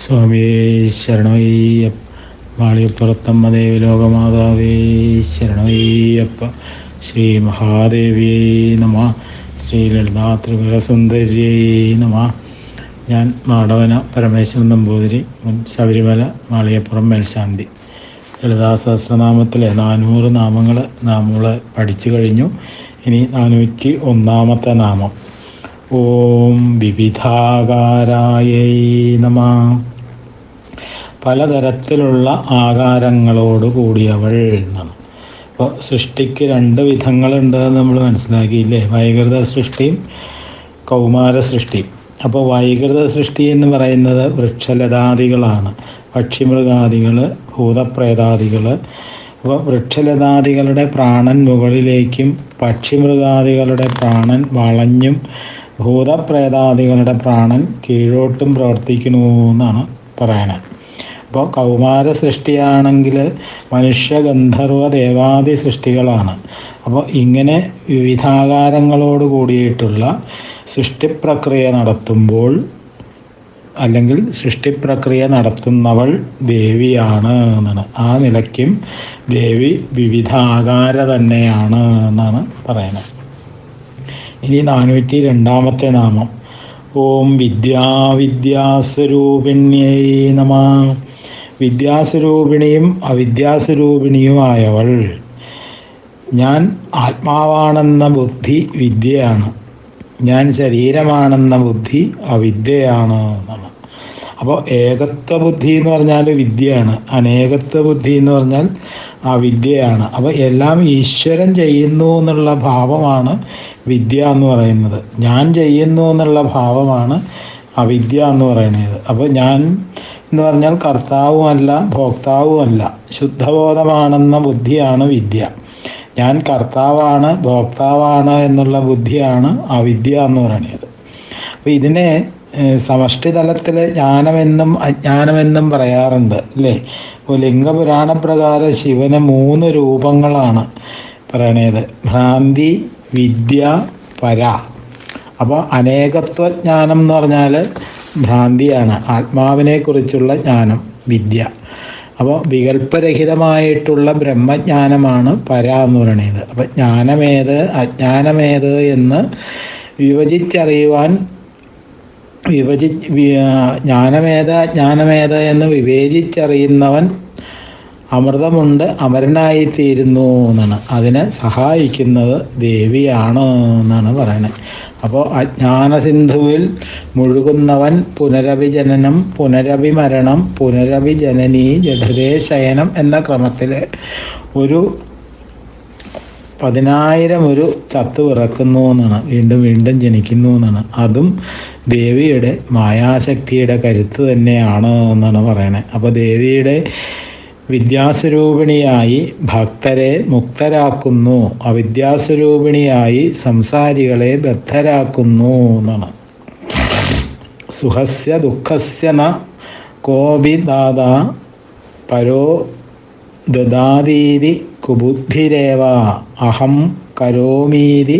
സ്വാമിയേ ശരണമയ്യപ്പ. വാളിയപ്പുറത്തമ്മ ദേവി ലോകമാതാവേ ശരണമയ്യപ്പ. ശ്രീ മഹാദേവിയേ നമ. ശ്രീ ലളിതാ ത്രിപുരസുന്ദര്യേ നമ. ഞാൻ മാടവന പരമേശ്വരൻ നമ്പൂതിരി, മുൻ ശബരിമല വാളിയപ്പുറം മേൽശാന്തി. ലളിതാ സഹസ്രനാമത്തിലെ 400 നാമങ്ങൾ നമ്മൾ പഠിച്ചു കഴിഞ്ഞു. ഇനി 401-ാമത്തെ നാമം. ഓം വിവിധാകാരായൈ നമഃ. പലതരത്തിലുള്ള ആകാരങ്ങളോട് കൂടിയവൾ എന്നാണ്. അപ്പോൾ സൃഷ്ടിക്ക് 2 വിധങ്ങളുണ്ടെന്ന് നമ്മൾ മനസ്സിലാക്കിയില്ലേ? വൈകൃത സൃഷ്ടിയും കൗമാര സൃഷ്ടിയും. അപ്പോൾ വൈകൃത സൃഷ്ടി എന്ന് പറയുന്നത് വൃക്ഷലതാദികളാണ്. പക്ഷിമൃഗാദികൾ, ഭൂതപ്രേതാദികൾ. അപ്പോൾ വൃക്ഷലതാദികളുടെ പ്രാണൻ മുകളിലേക്കും പക്ഷിമൃഗാദികളുടെ പ്രാണൻ വളഞ്ഞും ഭൂതപ്രേതാദികളുടെ പ്രാണൻ കീഴോട്ടും പ്രവർത്തിക്കണമെന്നാണ് പറയണത്. അപ്പോൾ കൗമാര സൃഷ്ടിയാണെങ്കിൽ മനുഷ്യ ഗന്ധർവ ദേവാദി സൃഷ്ടികളാണ്. അപ്പോൾ ഇങ്ങനെ വിവിധാകാരങ്ങളോട് കൂടിയിട്ടുള്ള സൃഷ്ടിപ്രക്രിയ നടത്തുമ്പോൾ അല്ലെങ്കിൽ സൃഷ്ടിപ്രക്രിയ നടത്തുന്നവൾ ദേവിയാണ് എന്നാണ്. ആ നിലയ്ക്കും ദേവി വിവിധാകാര തന്നെയാണ് എന്നാണ് പറയുന്നത്. ഇനി 402-ാമത്തെ നാമം. ഓം വിദ്യാസ്വരൂപിണ്യൈ നമഃ. വിദ്യാസ്വരൂപിണിയും അവിദ്യാസ്വരൂപിണിയുമായവൾ. ഞാൻ ആത്മാവാണെന്ന ബുദ്ധി വിദ്യയാണ്, ഞാൻ ശരീരമാണെന്ന ബുദ്ധി അവിദ്യയാണ് എന്നാണ്. അപ്പോൾ ഏകത്വ ബുദ്ധി എന്ന് പറഞ്ഞാൽ വിദ്യയാണ്, അനേകത്വ ബുദ്ധി എന്ന് പറഞ്ഞാൽ അവിദ്യയാണ്. അപ്പോൾ എല്ലാം ഈശ്വരൻ ചെയ്യുന്നു എന്നുള്ള ഭാവമാണ് വിദ്യ എന്ന് പറയുന്നത്. ഞാൻ ചെയ്യുന്നു എന്നുള്ള ഭാവമാണ് അവിദ്യ എന്ന് പറയുന്നത്. അപ്പോൾ ഞാൻ എന്ന് പറഞ്ഞാൽ കർത്താവുമല്ല ഭോക്താവുമല്ല, ശുദ്ധബോധമാണെന്ന ബുദ്ധിയാണ് വിദ്യ. ഞാൻ കർത്താവാണ് ഭോക്താവാണ് എന്നുള്ള ബുദ്ധിയാണ് അവിദ്യ എന്ന് പറയുന്നത്. അപ്പോൾ ഇതിനെ സമഷ്ടി തലത്തിൽ ജ്ഞാനമെന്നും അജ്ഞാനമെന്നും പറയാറുണ്ട് അല്ലേ? അപ്പോൾ ലിംഗപുരാണപ്രകാരം ശിവന് 3 രൂപങ്ങളാണ് പറയണത്: ഭ്രാന്തി, വിദ്യ, പര. അപ്പോൾ അനേകത്വജ്ഞാനം എന്ന് പറഞ്ഞാൽ ഭ്രാന്തിയാണ്, ആത്മാവിനെക്കുറിച്ചുള്ള ജ്ഞാനം വിദ്യ. അപ്പോൾ വികല്പരഹിതമായിട്ടുള്ള ബ്രഹ്മജ്ഞാനമാണ് പര എന്ന് പറയുന്നത്. അപ്പം ജ്ഞാനമേത് അജ്ഞാനമേത് എന്ന് വിഭജിച്ചറിയുവാൻ ജ്ഞാനമേത് അജ്ഞാനമേത് എന്ന് വിവേചിച്ചറിയുന്നവൻ അമൃതമുണ്ട് അമരനായിത്തീരുന്നു എന്നാണ്. അതിനെ സഹായിക്കുന്നത് ദേവിയാണ് എന്നാണ് പറയുന്നത്. അപ്പോൾ അജ്ഞാനസിന്ധുവിൽ മുഴുകുന്നവൻ പുനരഭിജനനം, പുനരഭിമരണം, പുനരഭിജനനി, ജഠരേ ശയനം എന്ന ക്രമത്തിൽ ഒരു 10,000 ചത്തു പിറക്കുന്നു എന്നാണ്, വീണ്ടും വീണ്ടും ജനിക്കുന്നു എന്നാണ്. അതും ദേവിയുടെ മായാശക്തിയുടെ കരുത്ത് തന്നെയാണ് എന്നാണ് പറയണത്. അപ്പോൾ ദേവിയുടെ വിദ്യാസ്വരൂപിണിയായി ഭക്തരെ മുക്തരാക്കുന്നു, അവിദ്യാസ്വരൂപിണിയായി സംസാരികളെ ബദ്ധരാക്കുന്നു എന്നാണ്. സുഖസ്യ ദുഃഖസ്യ ന കോപി ദാതാ പരോ ദദാതീതി കുബുദ്ധിരേവ അഹം കരോമീതി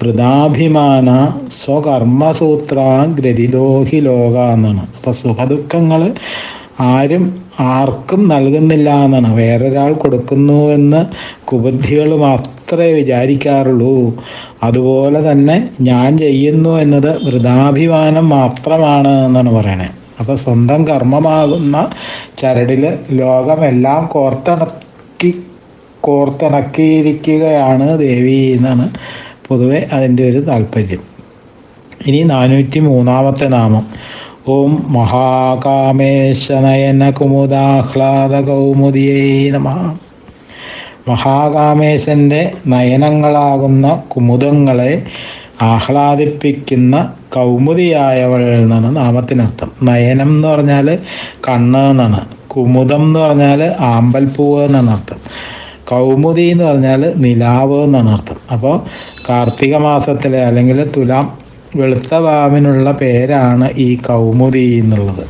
വൃഥാഭിമാന സ്വകർമ്മസൂത്രാഗ്രതിദോഹി ലോക എന്നാണ്. അപ്പോൾ സുഖദുഃഖങ്ങൾ ആർക്കും നൽകുന്നില്ല എന്നാണ്. വേറൊരാൾ കൊടുക്കുന്നു എന്ന് കുബുദ്ധികൾ മാത്രമേ വിചാരിക്കാറുള്ളൂ. അതുപോലെ തന്നെ ഞാൻ ചെയ്യുന്നു എന്നത് വൃഥാഭിമാനം മാത്രമാണ് എന്നാണ് പറയണത്. അപ്പോൾ സ്വന്തം കർമ്മമാകുന്ന ചരടിൽ ലോകമെല്ലാം കോർത്തിണക്കിയിരിക്കുകയാണ് ദേവി എന്നാണ് പൊതുവെ അതിൻ്റെ ഒരു താല്പര്യം. ഇനി 403-ാമത്തെ നാമം. ഓം മഹാകാമേശനയന കുമുദാഹ്ലാദ കൗമുദിയൈ നമഃ. മഹാകാമേശൻ്റെ നയനങ്ങളാകുന്ന കുമുദങ്ങളെ ആഹ്ലാദിപ്പിക്കുന്ന കൗമുദിയായവൾ എന്നാണ് നാമത്തിനർത്ഥം. നയനം എന്ന് പറഞ്ഞാൽ കണ്ണ് എന്നാണ്. കുമുദം എന്ന് പറഞ്ഞാൽ ആമ്പൽപ്പൂവ് എന്നാണ് അർത്ഥം. കൗമുദി എന്ന് പറഞ്ഞാൽ നിലാവ് എന്നാണ് അർത്ഥം. അപ്പോൾ കാർത്തിക മാസത്തിലെ അല്ലെങ്കിൽ തുലാം വെളുത്ത വാവിനുള്ള പേരാണ് ഈ കൗമുദി എന്നുള്ളത്.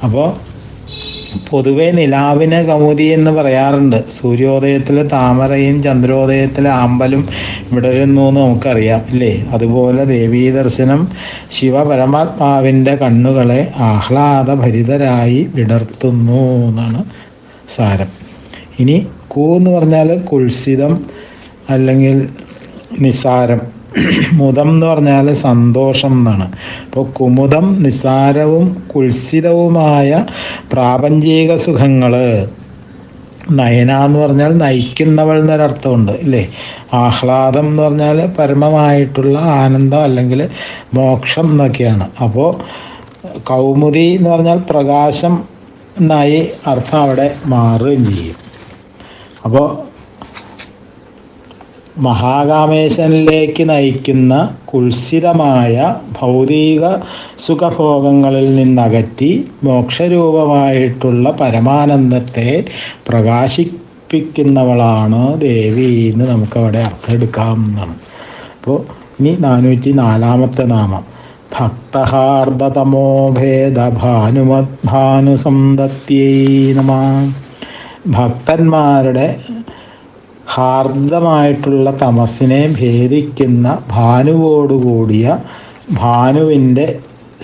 അപ്പോൾ പൊതുവെ നിലാവിന് കൗമുദി എന്ന് പറയാറുണ്ട്. സൂര്യോദയത്തിൽ താമരയും ചന്ദ്രോദയത്തിൽ ആമ്പലും വിടരുന്നു എന്ന് നമുക്കറിയാം ഇല്ലേ? അതുപോലെ ദേവീ ദർശനം ശിവപരമാത്മാവിൻ്റെ കണ്ണുകളെ ആഹ്ലാദഭരിതരായി വിടർത്തുന്നു എന്നാണ് സാരം. ഇനി കൂ എന്ന് പറഞ്ഞാൽ കുൽസിതം അല്ലെങ്കിൽ നിസാരം. മുദം എന്ന് പറഞ്ഞാൽ സന്തോഷം എന്നാണ്. അപ്പോൾ കുമുദം നിസാരവും കുൽസിതവുമായ പ്രാപഞ്ചിക സുഖങ്ങൾ. നയന എന്ന് പറഞ്ഞാൽ നയിക്കുന്നവൾ എന്നൊരർത്ഥമുണ്ട് ഇല്ലേ? ആഹ്ലാദം എന്ന് പറഞ്ഞാൽ പരമമായിട്ടുള്ള ആനന്ദം അല്ലെങ്കിൽ മോക്ഷം എന്നൊക്കെയാണ്. അപ്പോൾ കൗമുദി എന്ന് പറഞ്ഞാൽ പ്രകാശം എന്നായി അർത്ഥം അവിടെ മാറുകയും ചെയ്യും. അപ്പോൾ മഹാകാമേശനിലേക്ക് നയിക്കുന്ന കുൽസിതമായ ഭൗതിക സുഖഭോഗങ്ങളിൽ നിന്നകറ്റി മോക്ഷരൂപമായിട്ടുള്ള പരമാനന്ദത്തെ പ്രകാശിപ്പിക്കുന്നവളാണ് ദേവി എന്ന് നമുക്കവിടെ അർത്ഥം എടുക്കാം എന്നാണ്. അപ്പോൾ ഇനി 404 നാമം. ഭക്തഹാർദതമോ ഭേദ ഭാനുസന്തത്യൈ നമഃ. ഭക്തന്മാരുടെ ഹാർദമായിട്ടുള്ള തമസിനെ ഭേദിക്കുന്ന ഭാനുവോടുകൂടിയ ഭാനുവിൻ്റെ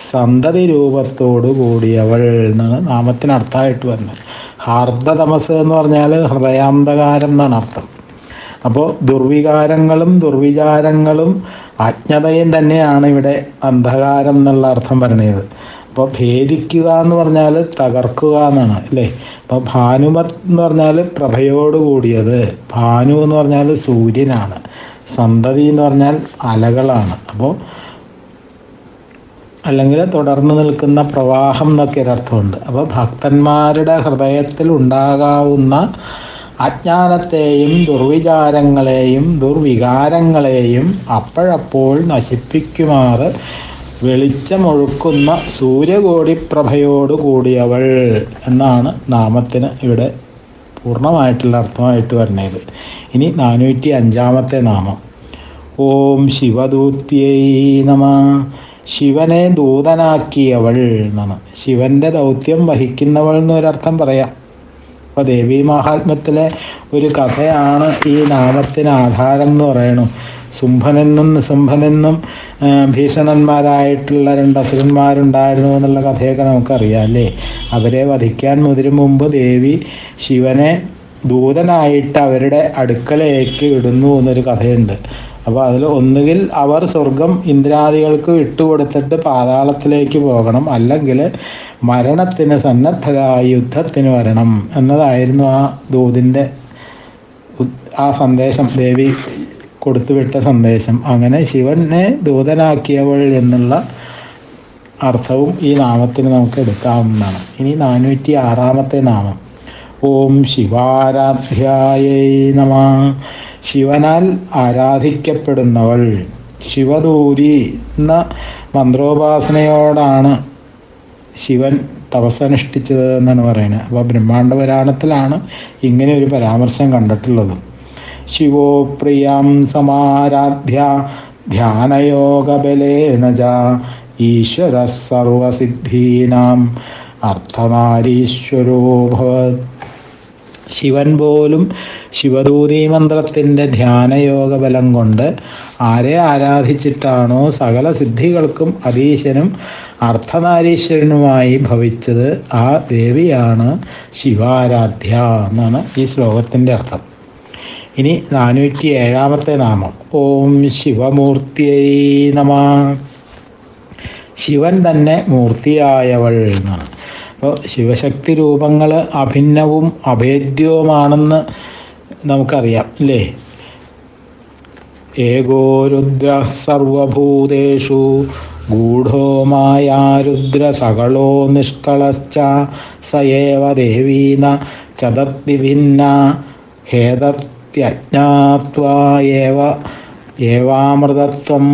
സന്തതി രൂപത്തോടു കൂടിയവൾ എന്നാണ് നാമത്തിനർത്ഥമായിട്ട് വരുന്നത്. ഹാർദ തമസ് എന്ന് പറഞ്ഞാൽ ഹൃദയാന്ധകാരം എന്നാണ് അർത്ഥം. അപ്പോൾ ദുർവികാരങ്ങളും ദുർവിചാരങ്ങളും അജ്ഞതയും തന്നെയാണ് ഇവിടെ അന്ധകാരം എന്നുള്ള അർത്ഥം പറയുന്നത്. അപ്പോൾ ഭേദിക്കുക എന്ന് പറഞ്ഞാൽ തകർക്കുക എന്നാണ് അല്ലേ? അപ്പോൾ ഭാനുമത് എന്ന് പറഞ്ഞാൽ പ്രഭയോട് കൂടിയത്. ഭാനു എന്ന് പറഞ്ഞാൽ സൂര്യനാണ്. സന്തതി എന്ന് പറഞ്ഞാൽ അലകളാണ്. അപ്പോൾ അല്ലെങ്കിൽ തുടർന്ന് നിൽക്കുന്ന പ്രവാഹം എന്നൊക്കെ ഒരർത്ഥമുണ്ട്. അപ്പോൾ ഭക്തന്മാരുടെ ഹൃദയത്തിൽ ഉണ്ടാകാവുന്ന അജ്ഞാനത്തെയും ദുർവിചാരങ്ങളെയും ദുർവികാരങ്ങളെയും അപ്പോഴപ്പോൾ നശിപ്പിക്കുമാറ് വെളിച്ചമൊഴുക്കുന്ന സൂര്യകോടിപ്രഭയോട് കൂടിയവൾ എന്നാണ് നാമത്തിന് ഇവിടെ പൂർണ്ണമായിട്ടുള്ള അർത്ഥമായിട്ട് വരുന്നത്. ഇനി 405 നാമം. ഓം ശിവദൂത്യൈ നമഃ. ശിവനെ ദൂതനാക്കിയവൾ എന്നാണ്. ശിവൻ്റെ ദൗത്യം വഹിക്കുന്നവൾ എന്നൊരർത്ഥം പറയാം. അപ്പോൾ ദേവീ മഹാത്മ്യത്തിലെ ഒരു കഥയാണ് ഈ നാമത്തിന് ആധാരം എന്ന് പറയണു. ശുംഭനെന്നും നിശുംഭനെന്നും ഭീഷണന്മാരായിട്ടുള്ള 2 അസുരന്മാരുണ്ടായിരുന്നു എന്നുള്ള കഥയൊക്കെ നമുക്കറിയാം അല്ലേ? അവരെ വധിക്കാൻ മുതിരും മുമ്പ് ദേവി ശിവനെ ദൂതനായിട്ട് അവരുടെ അടുക്കലേക്ക് ഇടുന്നു എന്നൊരു കഥയുണ്ട്. അപ്പോൾ അതിൽ ഒന്നുകിൽ അവർ സ്വർഗം ഇന്ദ്രാദികൾക്ക് വിട്ടുകൊടുത്തിട്ട് പാതാളത്തിലേക്ക് പോകണം, അല്ലെങ്കിൽ മരണത്തിന് സന്നദ്ധരായി യുദ്ധത്തിന് വരണം എന്നതായിരുന്നു ആ ദൂതിൻ്റെ ആ സന്ദേശം, ദേവി കൊടുത്തുവിട്ട സന്ദേശം. അങ്ങനെ ശിവനെ ദൂതനാക്കിയവൾ എന്നുള്ള അർത്ഥവും ഈ നാമത്തിന് നമുക്ക് എടുക്കാവുന്നതാണ്. ഇനി 406 നാമം. ഓം ശിവാരാധ്യായൈ നമഃ. ശിവനാൽ ആരാധിക്കപ്പെടുന്നവൾ. ശിവദൂതി എന്ന മന്ത്രോപാസനയോടാണ് ശിവൻ തപസ്സനുഷ്ഠിച്ചത് എന്നാണ് പറയുന്നത്. അപ്പോൾ ബ്രഹ്മാണ്ഡ പുരാണത്തിലാണ് ഇങ്ങനെ ഒരു പരാമർശം കണ്ടിട്ടുള്ളത്. ശിവോ പ്രിയം സമാരാധ്യ ധ്യാനയോഗബലേന ച ഈശ്വര സർവസിദ്ധീനാം അർത്ഥനാരീശ്വരോ ഭവത്. ശിവൻ പോലും ശിവദൂതി മന്ത്രത്തിൻ്റെ ധ്യാനയോഗ ബലം കൊണ്ട് ആരെ ആരാധിച്ചിട്ടാണോ സകല സിദ്ധികൾക്കും അധീശനും അർത്ഥനാരീശ്വരനുമായി ഭവിച്ചത് ആ ദേവിയാണ് ശിവാരാധ്യ എന്നാണ് ഈ ശ്ലോകത്തിൻ്റെ അർത്ഥം. ഇനി 407 നാമം. ഓം ശിവമൂർത്തിയൈ നമഃ. ശിവൻ തന്നെ മൂർത്തിയായവൾ എന്നാണ്. അപ്പോൾ ശിവശക്തി രൂപങ്ങൾ അഭിന്നവും അഭേദ്യവുമാണെന്ന് നമുക്കറിയാം അല്ലേ? ഏകോ രുദ്ര സർവഭൂതേഷു ഗൂഢോ മായാരുദ്ര സകളോ നിഷ്കളശ്ച സയേവ ദേവീന ചതദ്വിഭിന്ന ഹേതത്യജ്ഞാത്വാ ഏവാമൃതത്വം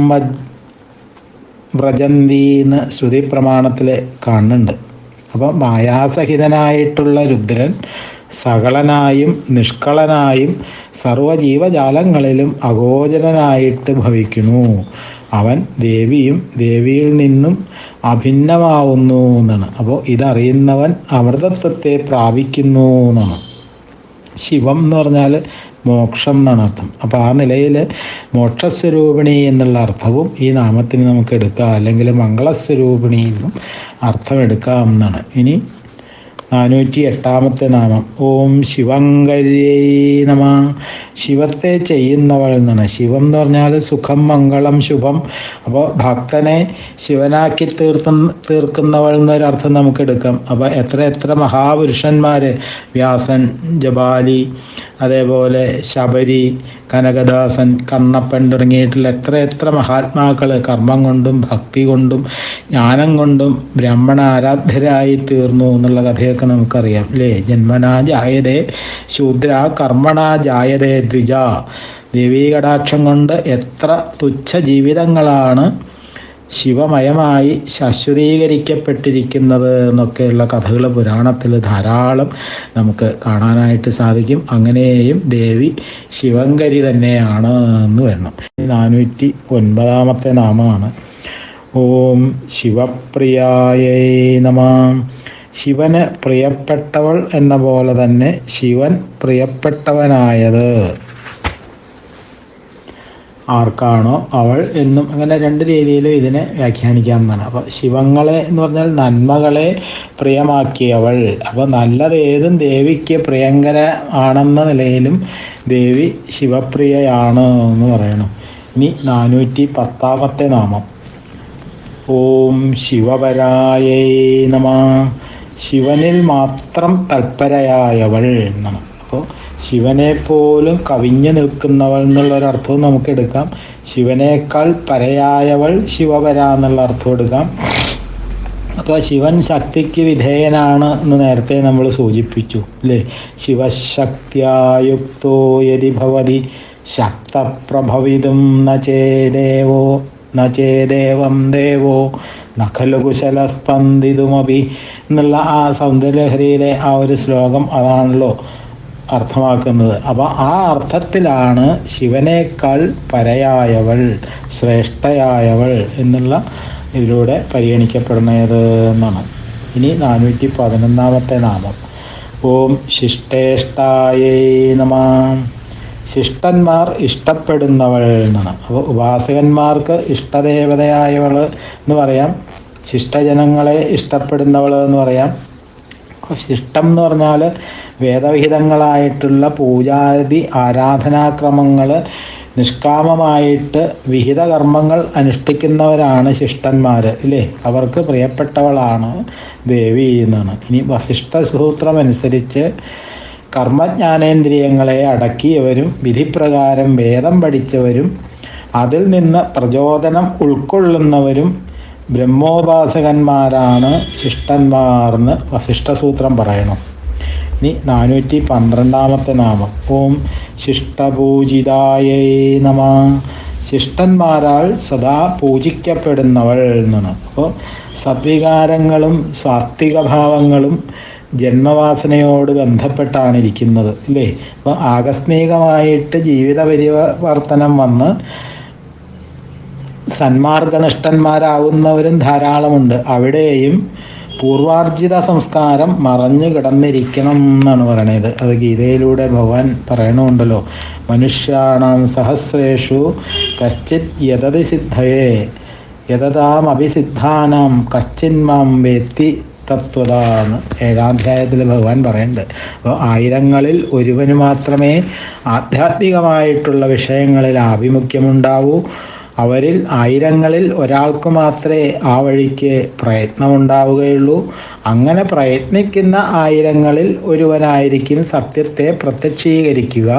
വ്രജന്തീന്ന് ശ്രുതി പ്രമാണത്തിൽ കാണുന്നുണ്ട്. അപ്പോൾ മായാസഹിതനായിട്ടുള്ള രുദ്രൻ സകളനായും നിഷ്കളനായും സർവജീവജാലങ്ങളിലും അഗോചരനായിട്ട് ഭവിക്കുന്നു. അവൻ ദേവിയും ദേവിയിൽ നിന്നും അഭിന്നമാവുന്നു എന്നാണ്. അപ്പോൾ ഇതറിയുന്നവൻ അമൃതത്വത്തെ പ്രാപിക്കുന്നു എന്നാണ്. ശിവം എന്ന് പറഞ്ഞാൽ മോക്ഷം എന്നാണ് അർത്ഥം. അപ്പോൾ ആ നിലയിൽ മോക്ഷസ്വരൂപിണി എന്നുള്ള അർത്ഥവും ഈ നാമത്തിന് നമുക്ക് എടുക്കാം, അല്ലെങ്കിൽ മംഗളസ്വരൂപിണി എന്നും അർത്ഥം എടുക്കാം എന്നാണ്. ഇനി 408 നാമം. ഓം ശിവങ്കരിയേ നമ. ശിവത്തെ ചെയ്യുന്നവൾ എന്നാണ്. ശിവം എന്ന് പറഞ്ഞാൽ സുഖം, മംഗളം, ശുഭം. അപ്പോൾ ഭക്തനെ ശിവനാക്കി തീർക്കുന്നവൾ എന്നൊരർത്ഥം നമുക്ക് എടുക്കാം. അപ്പോൾ എത്ര മഹാപുരുഷന്മാർ, വ്യാസൻ, ജപാലി, അതേപോലെ ശബരി, കനകദാസൻ, കണ്ണപ്പൻ തുടങ്ങിയിട്ടുള്ള എത്ര മഹാത്മാക്കൾ കർമ്മം കൊണ്ടും ഭക്തി കൊണ്ടും ജ്ഞാനം കൊണ്ടും ബ്രാഹ്മണ ആരാധ്യരായി തീർന്നു എന്നുള്ള കഥയൊക്കെ നമുക്കറിയാം അല്ലേ. ജന്മനാ ജായതേ ശൂദ്ര കർമ്മണാ ജായതേ ദ്വിജ. ദേവീകടാക്ഷം കൊണ്ട് എത്ര തുച്ഛ ജീവിതങ്ങളാണ് ശിവമയമായി ശാശ്വതീകരിക്കപ്പെട്ടിരിക്കുന്നത് എന്നൊക്കെയുള്ള കഥകൾ പുരാണത്തിൽ ധാരാളം നമുക്ക് കാണാനായിട്ട് സാധിക്കും. അങ്ങനെയും ദേവി ശിവങ്കരി തന്നെയാണ് എന്ന് വരണം. 409 നാമമാണ്. ഓം ശിവപ്രിയായേ നമ. ശിവന് പ്രിയപ്പെട്ടവൾ എന്ന പോലെ തന്നെ ശിവൻ പ്രിയപ്പെട്ടവനായത് ആർക്കാണോ അവൾ എന്നും, അങ്ങനെ 2 രീതിയിലും ഇതിനെ വ്യാഖ്യാനിക്കാവുന്നതാണ്. അപ്പോൾ ശിവങ്ങളെ എന്ന് പറഞ്ഞാൽ നന്മകളെ പ്രിയമാക്കിയവൾ. അപ്പോൾ നല്ലതേതും ദേവിക്ക് പ്രിയങ്കര ആണെന്ന നിലയിലും ദേവി ശിവപ്രിയയാണ് എന്ന് പറയണം. ഇനി 410 നാമം. ഓം ശിവപരായേ നമ. ശിവനിൽ മാത്രം തൽപരയായവൾ എന്നാണ്. അപ്പോൾ ശിവനെ പോലും കവിഞ്ഞു നിൽക്കുന്നവൾ എന്നുള്ളൊരർത്ഥവും നമുക്ക് എടുക്കാം. ശിവനേക്കാൾ പരയായവൾ ശിവപര എന്നുള്ള അർത്ഥം എടുക്കാം. അപ്പോൾ ശിവൻ ശക്തിക്ക് വിധേയനാണ് എന്ന് നേരത്തെ നമ്മൾ സൂചിപ്പിച്ചു അല്ലേ. ശിവശക്തിയായുക്തോ യതി ഭവതി ശക്തപ്രഭവിതും നചേദേവം ദേവോ നഖലു കുശലസ്പന്ദിതുമപി എന്നുള്ള ആ സൗന്ദര്യലഹരിയിലെ ആ ഒരു ശ്ലോകം അതാണല്ലോ അർത്ഥമാക്കുന്നത്. അപ്പോൾ ആ അർത്ഥത്തിലാണ് ശിവനേക്കാൾ പരയായവൾ, ശ്രേഷ്ഠയായവൾ എന്നുള്ള ഇതിലൂടെ പരിഗണിക്കപ്പെടുന്നത് എന്നാണ്. ഇനി 411 നാമം. ഓം ശിഷ്ടേഷ്ടായേ നമ. ശിഷ്ടന്മാർ ഇഷ്ടപ്പെടുന്നവൾ എന്നാണ്. അപ്പോൾ ഉപാസകന്മാർക്ക് ഇഷ്ടദേവതയായവൾ എന്ന് പറയാം, ശിഷ്ടജനങ്ങളെ ഇഷ്ടപ്പെടുന്നവൾ എന്ന് പറയാം. ശിഷ്ടം എന്ന് പറഞ്ഞാൽ വേദവിഹിതങ്ങളായിട്ടുള്ള പൂജാതി ആരാധനാക്രമങ്ങൾ നിഷ്കാമമായിട്ട് വിഹിത കർമ്മങ്ങൾ അനുഷ്ഠിക്കുന്നവരാണ് ശിഷ്ടന്മാർ അല്ലേ. അവർക്ക് പ്രിയപ്പെട്ടവളാണ് ദേവി എന്നാണ്. ഇനി വസിഷ്ഠ സൂത്രമനുസരിച്ച് കർമ്മജ്ഞാനേന്ദ്രിയങ്ങളെ അടക്കിയവരും വിധിപ്രകാരം വേദം പഠിച്ചവരും അതിൽ നിന്ന് പ്രചോദനം ഉൾക്കൊള്ളുന്നവരും ബ്രഹ്മോപാസകന്മാരാണ് ശിഷ്ടന്മാർന്ന് വസിഷ്ഠസൂത്രം പറയണം. ഇനി 412 നാമം. ഓം ശിഷ്ടപൂജിതായേ നമ. ശിഷ്ടന്മാരാൽ സദാ പൂജിക്കപ്പെടുന്നവൾ എന്നാണ്. അപ്പോൾ സദ്വികാരങ്ങളും സാത്വിക ഭാവങ്ങളും ജന്മവാസനയോട് ബന്ധപ്പെട്ടാണ് ഇരിക്കുന്നത് അല്ലേ. അപ്പോൾ ആകസ്മികമായിട്ട് ജീവിത പരിവർത്തനം വന്ന് സന്മാർഗനിഷ്ഠന്മാരാകുന്നവരും ധാരാളമുണ്ട്. അവിടെയും പൂർവാർജിത സംസ്കാരം മറഞ്ഞു കിടന്നിരിക്കണം എന്നാണ് പറയണത്. അത് ഗീതയിലൂടെ ഭഗവാൻ പറയണമുണ്ടല്ലോ. മനുഷ്യാണാം സഹസ്രേഷു കശ്ചിത് യതതി സിദ്ധയേ യതതാം അഭിസിദ്ധാനാം കശ്ചിന്മാം വേത്തി തത്വതാന്ന് 7ാം അധ്യായത്തിൽ ഭഗവാൻ പറയുന്നുണ്ട്. അപ്പോൾ 1000ങ്ങളിൽ ഒരുവന് മാത്രമേ ആധ്യാത്മികമായിട്ടുള്ള വിഷയങ്ങളിൽ ആഭിമുഖ്യമുണ്ടാവൂ. അവരിൽ 1000ങ്ങളിൽ ഒരാൾക്ക് മാത്രമേ ആ വഴിക്ക് പ്രയത്നമുണ്ടാവുകയുള്ളൂ. അങ്ങനെ പ്രയത്നിക്കുന്ന 1000ങ്ങളിൽ ഒരുവനായിരിക്കും സത്യത്തെ പ്രത്യക്ഷീകരിക്കുക.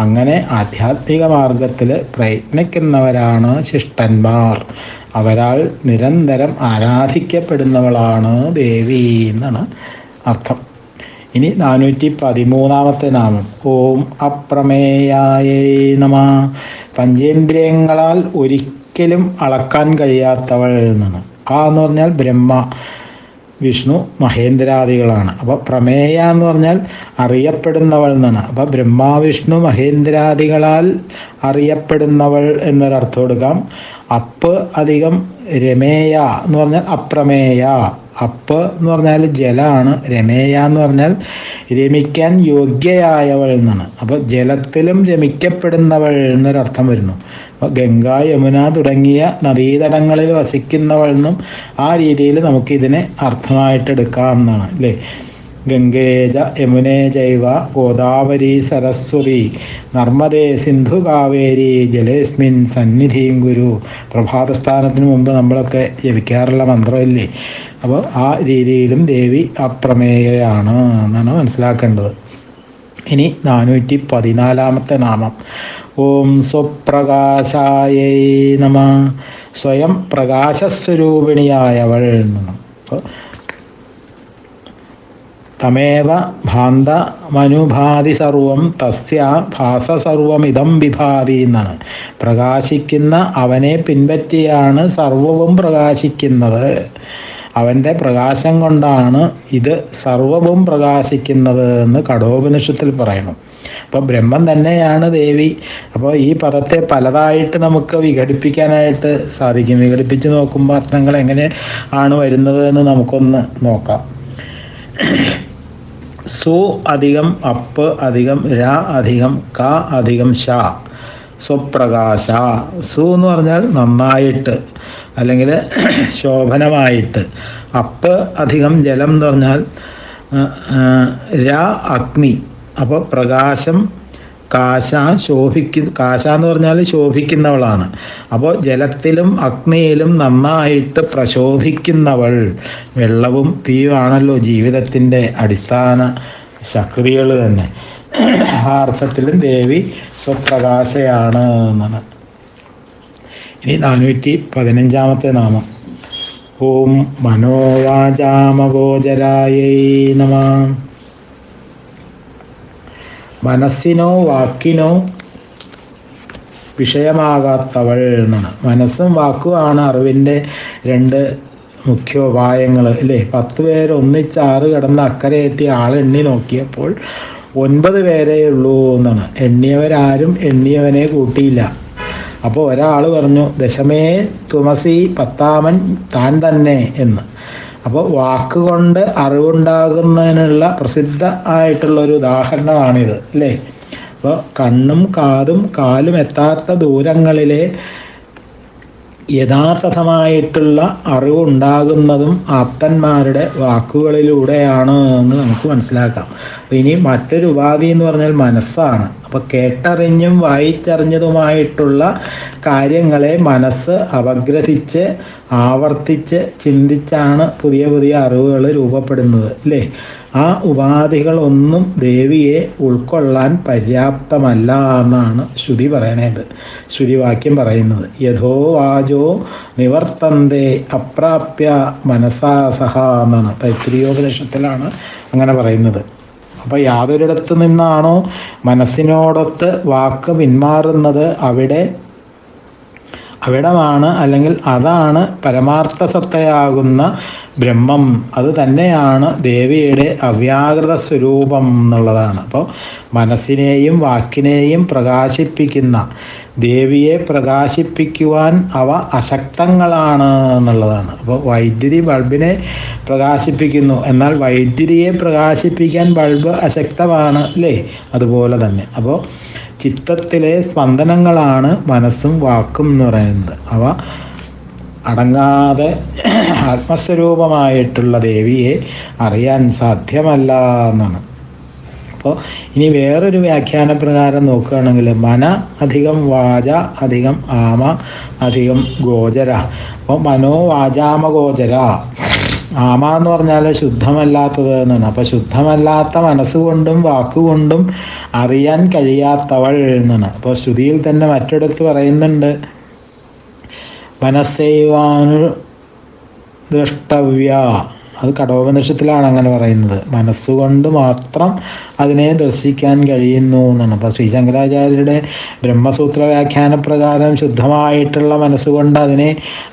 അങ്ങനെ ആധ്യാത്മിക മാർഗത്തിൽ പ്രയത്നിക്കുന്നവരാണ് ശിഷ്ടന്മാർ. അവരാൽ നിരന്തരം ആരാധിക്കപ്പെടുന്നവളാണ് ദേവി എന്നാണ് അർത്ഥം. ഇനി 413 നാമം. ഓം അപ്രമേയായേ നമ. പഞ്ചേന്ദ്രിയങ്ങളാൽ ഒരിക്കലും അളക്കാൻ കഴിയാത്തവൾ എന്നാണ്. ആ എന്ന് പറഞ്ഞാൽ ബ്രഹ്മ, വിഷ്ണു, മഹേന്ദ്രാദികളാണ്. അപ്പോൾ പ്രമേയ എന്ന് പറഞ്ഞാൽ അറിയപ്പെടുന്നവൾ എന്നാണ്. അപ്പോൾ ബ്രഹ്മ, വിഷ്ണു, മഹേന്ദ്രാദികളാൽ അറിയപ്പെടുന്നവൾ എന്നൊരർത്ഥം എടുക്കാം. അപ്പ് അധികം രമേയ എന്ന് പറഞ്ഞാൽ അപ്രമേയ. അപ്പ് എന്ന് പറഞ്ഞാൽ ജലാണ്, രമേയ എന്ന് പറഞ്ഞാൽ രമിക്കാൻ യോഗ്യയായവൾ എന്നാണ്. അപ്പോൾ ജലത്തിലും രമിക്കപ്പെടുന്നവൾ എന്നൊരർത്ഥം വരുന്നു. അപ്പോൾ ഗംഗ, യമുന തുടങ്ങിയ നദീതടങ്ങളിൽ വസിക്കുന്നവൾ എന്നും ആ രീതിയിൽ നമുക്കിതിനെ അർത്ഥമായിട്ട് എടുക്കാവുന്നതാണ് അല്ലേ. ഗംഗേജ യമുനേ ജൈവ ഗോദാവരി സരസ്വതി നർമ്മദേ സിന്ധു കാവേരി ജലേസ്മിൻ സന്നിധിയും ഗുരു. പ്രഭാതസ്ഥാനത്തിന് മുമ്പ് നമ്മളൊക്കെ ജപിക്കാറുള്ള മന്ത്രമില്ലേ. അപ്പോൾ ആ രീതിയിലും ദേവി അപ്രമേയയാണ് എന്നാണ് മനസ്സിലാക്കേണ്ടത്. ഇനി 414 നാമം. ഓം സ്വപ്രകാശായൈ നമ. സ്വയം പ്രകാശസ്വരൂപിണിയായവൾ എന്നാണ്. അപ്പോൾ തമേവ ഭാന്ത മനുഭാതി സർവം തസ്യ ഭാസ സർവമിതം വിഭാതി എന്നാണ്. പ്രകാശിക്കുന്ന അവനെ പിൻപറ്റിയാണ് സർവവും പ്രകാശിക്കുന്നത്. അവൻ്റെ പ്രകാശം കൊണ്ടാണ് ഇത് സർവവും പ്രകാശിക്കുന്നത് എന്ന് കഠോപനിഷത്തിൽ പറയണം. അപ്പോൾ ബ്രഹ്മം തന്നെയാണ് ദേവി. അപ്പോൾ ഈ പദത്തെ പലതായിട്ട് നമുക്ക് വിഘടിപ്പിക്കാനായിട്ട് സാധിക്കും. വിഘടിപ്പിച്ച് നോക്കുമ്പോൾ അർത്ഥങ്ങൾ എങ്ങനെ ആണ് വരുന്നത് എന്ന് നമുക്കൊന്ന് നോക്കാം. സു അധികം അപ്പ് അധികം ര അധികം ക അധികം ശ. സ്വപ്രകാശ. സു എന്ന് പറഞ്ഞാൽ നന്നായിട്ട് അല്ലെങ്കിൽ ശോഭനമായിട്ട്. അപ്പ് അധികം ജലം എന്ന് പറഞ്ഞാൽ ര അഗ്നി. അപ്പോൾ പ്രകാശം. കാശ കാശ എന്ന് പറഞ്ഞാൽ ശോഭിക്കുന്നവളാണ്. അപ്പോൾ ജലത്തിലും അഗ്നിയിലും നന്നായിട്ട് പ്രശോഭിക്കുന്നവൾ. വെള്ളവും തീയുമാണല്ലോ ജീവിതത്തിൻ്റെ അടിസ്ഥാന ശക്തികൾ തന്നെ. ആ അർത്ഥത്തിലും ദേവി സ്വപ്രകാശയാണ് എന്നാണ്. ഇനി 415 നാമം. ഓം മനോവാചാമഗോചരായൈ നമ. മനസ്സിനോ വാക്കിനോ വിഷയമാകാത്തവൾ എന്നാണ്. മനസ്സും വാക്കുമാണ് അറിവിൻ്റെ 2 മുഖ്യോപായങ്ങൾ അല്ലേ. 10 പേര് ഒന്നിച്ച് 6 കിടന്ന് അക്കരെ എത്തി ആളെണ്ണി നോക്കിയപ്പോൾ 9 പേരേ ഉള്ളൂ എന്നാണ്. എണ്ണിയവരാരും എണ്ണിയവനെ കൂട്ടിയില്ല. അപ്പോൾ ഒരാൾ പറഞ്ഞു ദശമേ തുമസി, 10ാമൻ താൻ തന്നെ എന്ന്. അപ്പോൾ വാക്കുകൊണ്ട് അറിവുണ്ടാകുന്നതിനുള്ള പ്രസിദ്ധ ആയിട്ടുള്ളൊരു ഉദാഹരണമാണിത് അല്ലേ. അപ്പോൾ കണ്ണും കാതും കാലും എത്താത്ത ദൂരങ്ങളിലെ യഥാർത്ഥമായിട്ടുള്ള അറിവുണ്ടാകുന്നതും ആപ്തന്മാരുടെ വാക്കുകളിലൂടെയാണ് എന്ന് നമുക്ക് മനസ്സിലാക്കാം. അപ്പോൾ ഇനി മറ്റൊരു ഉപാധി എന്ന് പറഞ്ഞാൽ മനസ്സാണ്. അപ്പോൾ കേട്ടറിഞ്ഞും വായിച്ചറിഞ്ഞതുമായിട്ടുള്ള കാര്യങ്ങളെ മനസ്സ് അപഗ്രഥിച്ച് ആവർത്തിച്ച് ചിന്തിച്ചാണ് പുതിയ പുതിയ അറിവുകൾ രൂപപ്പെടുന്നത് അല്ലേ. ആ ഉപാധികളൊന്നും ദേവിയെ ഉൾക്കൊള്ളാൻ പര്യാപ്തമല്ല എന്നാണ് ശ്രുതി പറയണത്. ശ്രുതിവാക്യം പറയുന്നത് യഥോ വാചോ നിവർത്തന്തേ അപ്രാപ്യ മനസാ സഹ എന്നാണ്. തൈത്രീയോപനിഷത്തിലാണ് അങ്ങനെ പറയുന്നത്. അപ്പോൾ യാതൊരിടത്ത് നിന്നാണോ മനസ്സിനോടൊത്ത് വാക്ക് പിന്മാറുന്നത് അവിടമാണ് അല്ലെങ്കിൽ അതാണ് പരമാർത്ഥ സത്തയാകുന്ന ബ്രഹ്മം. അത് തന്നെയാണ് ദേവിയുടെ അവ്യാകൃത സ്വരൂപം എന്നുള്ളതാണ്. അപ്പോൾ മനസ്സിനെയും വാക്കിനെയും പ്രകാശിപ്പിക്കുന്ന ദേവിയെ പ്രകാശിപ്പിക്കുവാൻ അവ അശക്തങ്ങളാണ് എന്നുള്ളതാണ്. അപ്പോൾ വൈദ്യുതി ബൾബിനെ പ്രകാശിപ്പിക്കുന്നു, എന്നാൽ വൈദ്യുതിയെ പ്രകാശിപ്പിക്കാൻ ബൾബ് അശക്തമാണ് അല്ലേ. അതുപോലെ തന്നെ അപ്പോൾ ചിത്തത്തിലെ സ്പന്ദനങ്ങളാണ് മനസ്സും വാക്കും എന്ന് പറയുന്നത്. അവ അടങ്ങാതെ ആത്മസ്വരൂപമായിട്ടുള്ള ദേവിയെ അറിയാൻ സാധ്യമല്ല എന്നാണ്. അപ്പോൾ ഇനി വേറൊരു വ്യാഖ്യാന പ്രകാരം നോക്കുകയാണെങ്കിൽ മന അധികം വാച അധികം ആമ അധികം ഗോചര. അപ്പോൾ മനോ വാചാമ ഗോചര. ആമ എന്ന് പറഞ്ഞാൽ ശുദ്ധമല്ലാത്തത് എന്നാണ്. അപ്പോൾ ശുദ്ധമല്ലാത്ത മനസ്സുകൊണ്ടും വാക്കുകൊണ്ടും അറിയാൻ കഴിയാത്തവൾ എന്നാണ്. അപ്പോൾ ശ്രുതിയിൽ തന്നെ മറ്റിടത്ത് പറയുന്നുണ്ട് മനസ്സൈവാനു ദ്രഷ്ടവ്യ. അത് കഠോപനിഷത്തിലാണ് അങ്ങനെ പറയുന്നത്. മനസ്സുകൊണ്ട് മാത്രം അതിനെ ദർശിക്കാൻ കഴിയുന്നു എന്നാണ്. അപ്പോൾ ശ്രീ ശങ്കരാചാര്യരുടെ ബ്രഹ്മസൂത്ര വ്യാഖ്യാന പ്രകാരം ശുദ്ധമായിട്ടുള്ള മനസ്സുകൊണ്ട് അതിനെ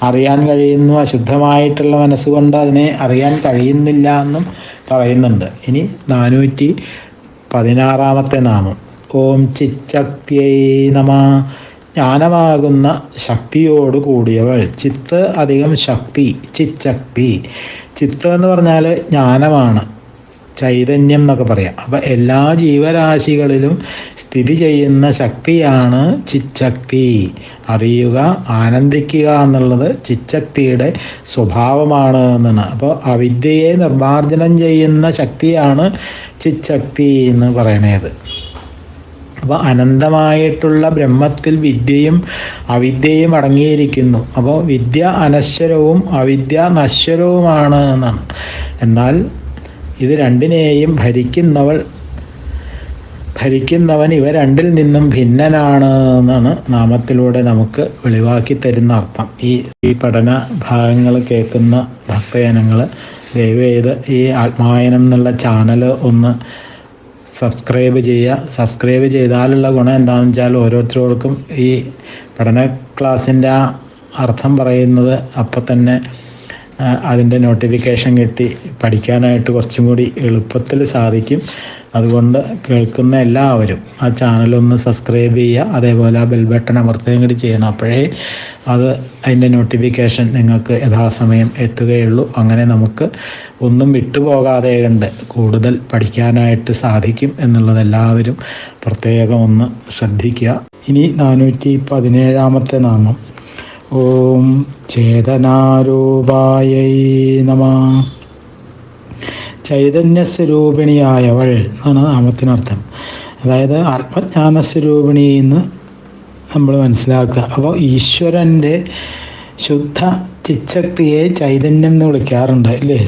അറിയാൻ കഴിയുന്നു, അശുദ്ധമായിട്ടുള്ള മനസ്സുകൊണ്ട് അതിനെ അറിയാൻ കഴിയുന്നില്ല എന്നും പറയുന്നുണ്ട്. ഇനി 416 നാമം. ഓം ചിച്ചക്തിയൈ നമ. ജ്ഞാനമാകുന്ന ശക്തിയോട് കൂടിയവൾ. ചിത്ത് അധികം ശക്തി, ചിച്ചക്തി. ചിത്ത് എന്ന് പറഞ്ഞാൽ ജ്ഞാനമാണ്, ചൈതന്യം എന്നൊക്കെ പറയാം. അപ്പം എല്ലാ ജീവരാശികളിലും സ്ഥിതി ചെയ്യുന്ന ശക്തിയാണ് ചിച്ചക്തി. അറിയുക, ആനന്ദിക്കുക എന്നുള്ളത് ചിച്ചക്തിയുടെ സ്വഭാവമാണ് എന്നാണ്. അപ്പോൾ അവിദ്യയെ നിർമ്മാർജ്ജനം ചെയ്യുന്ന ശക്തിയാണ് ചിച്ചക്തി എന്ന് പറയണത്. അപ്പോൾ അനന്തമായിട്ടുള്ള ബ്രഹ്മത്തിൽ വിദ്യയും അവിദ്യയും അടങ്ങിയിരിക്കുന്നു. അപ്പോൾ വിദ്യ അനശ്വരവും അവിദ്യ നശ്വരവുമാണ് എന്നാണ്. എന്നാൽ ഇത് രണ്ടിനെയും ഭരിക്കുന്നവൻ ഇവ രണ്ടിൽ നിന്നും ഭിന്നനാണ് എന്നാണ് നാമത്തിലൂടെ നമുക്ക് വെളിവാക്കി തരുന്ന അർത്ഥം. ഈ പഠന ഭാഗങ്ങൾ കേൾക്കുന്ന ഭക്തജനങ്ങൾ ദയവേത് ഈ ആത്മായനം എന്നുള്ള ചാനൽ ഒന്ന് സബ്സ്ക്രൈബ് ചെയ്യുക. സബ്സ്ക്രൈബ് ചെയ്താലുള്ള ഗുണം എന്താണെന്ന് വെച്ചാൽ ഓരോരുത്തർക്കും ഈ പഠന ക്ലാസ്സിൻ്റെ ആ അർത്ഥം പറയുന്നത് അപ്പം തന്നെ അതിൻ്റെ നോട്ടിഫിക്കേഷൻ കിട്ടി പഠിക്കാനായിട്ട് കുറച്ചും കൂടി എളുപ്പത്തിൽ സാധിക്കും. അതുകൊണ്ട് കേൾക്കുന്ന എല്ലാവരും ആ ചാനലൊന്ന് സബ്സ്ക്രൈബ് ചെയ്യുക. അതേപോലെ ആ ബെൽ ബട്ടൺ അമർത്തുകയും കൂടി ചെയ്യണം. അപ്പോഴേ അതിൻ്റെ നോട്ടിഫിക്കേഷൻ നിങ്ങൾക്ക് യഥാസമയം എത്തുകയുള്ളൂ. അങ്ങനെ നമുക്ക് ഒന്നും വിട്ടുപോകാതെ കണ്ട് കൂടുതൽ പഠിക്കാനായിട്ട് സാധിക്കും എന്നുള്ളത് എല്ലാവരും പ്രത്യേകം ഒന്ന് ശ്രദ്ധിക്കുക. ഇനി 417 നാമം. ഓം ചേതനാരൂപായൈ നമഃ. ചൈതന്യസ്വരൂപിണിയായവൾ എന്നാണ് നാമത്തിനർത്ഥം. അതായത് ആത്മജ്ഞാനസ്വരൂപിണി എന്ന് നമ്മൾ മനസ്സിലാക്കുക. അപ്പോൾ ഈശ്വരൻ്റെ ശുദ്ധ ചിച്ചക്തിയെ ചൈതന്യം എന്ന് വിളിക്കാറുണ്ട് അല്ലേ?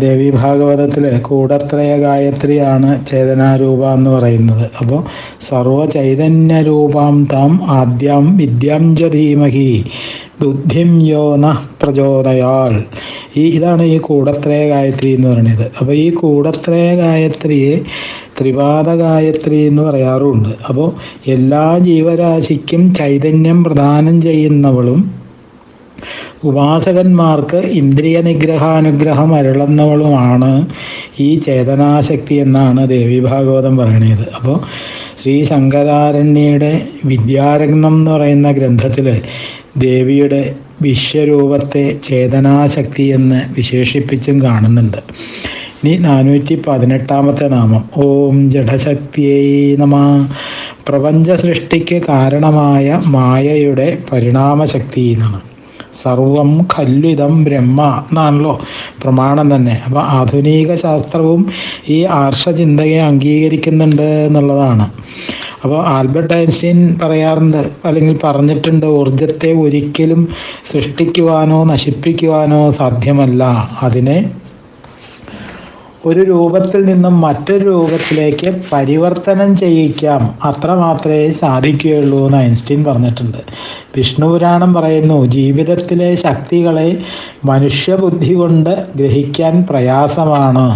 ദേവി ഭാഗവതത്തിൽ കൂടത്രയ ഗായത്രിയാണ് ചേതനാരൂപ എന്ന് പറയുന്നത്. അപ്പോൾ സർവചൈതന്യ രൂപാം താം ആദ്യം വിദ്യാം ച ധീമഹി ബുദ്ധിം യോ ന പ്രചോദയാൽ. ഇതാണ് ഈ കൂടത്രയ ഗായത്രി എന്ന് പറയുന്നത്. അപ്പോൾ ഈ കൂടത്രയ ഗായത്രിയെ ത്രിപാദ ഗായത്രി എന്ന് പറയാറുമുണ്ട്. അപ്പോൾ എല്ലാ ജീവരാശിക്കും ചൈതന്യം പ്രദാനം ചെയ്യുന്നവളും ഉപാസകന്മാർക്ക് ഇന്ദ്രിയ നിഗ്രഹാനുഗ്രഹം അരുളുന്നവളുമാണ് ഈ ചേതനാശക്തി എന്നാണ് ദേവി ഭാഗവതം പറയണത്. അപ്പോൾ ശ്രീ ശങ്കരാരണ്യയുടെ വിദ്യാരത്നം എന്ന് പറയുന്ന ഗ്രന്ഥത്തിൽ ദേവിയുടെ വിശ്വരൂപത്തെ ചേതനാശക്തി എന്ന് വിശേഷിപ്പിച്ചും കാണുന്നുണ്ട്. ഇനി 418 നാമം. ഓം ജഡശക്തിയൈ നമഃ. പ്രപഞ്ച സൃഷ്ടിക്ക് കാരണമായ മായയുടെ പരിണാമശക്തി എന്നാണ്. സർവം ഖല്വിദം ബ്രഹ്മ എന്നാണല്ലോ പ്രമാണം തന്നെ. അപ്പോൾ ആധുനിക ശാസ്ത്രവും ഈ ആർഷചിന്തയെ അംഗീകരിക്കുന്നുണ്ട് എന്നുള്ളതാണ്. അപ്പോൾ ആൽബർട്ട് ഐൻസ്റ്റീൻ പറയാറുണ്ട്, അല്ലെങ്കിൽ പറഞ്ഞിട്ടുണ്ട്, ഊർജത്തെ ഒരിക്കലും സൃഷ്ടിക്കുവാനോ നശിപ്പിക്കുവാനോ സാധ്യമല്ല. അതിനെ ഒരു രൂപത്തിൽ നിന്നും മറ്റൊരു രൂപത്തിലേക്ക് പരിവർത്തനം ചെയ്യിക്കാം, അത്ര മാത്രമേ സാധിക്കുകയുള്ളൂ എന്ന് ഐൻസ്റ്റീൻ പറഞ്ഞിട്ടുണ്ട്. വിഷ്ണുപുരാണം പറയുന്നു, ജീവിതത്തിലെ ശക്തികളെ മനുഷ്യബുദ്ധി കൊണ്ട് ഗ്രഹിക്കാൻ പ്രയാസമാണ്.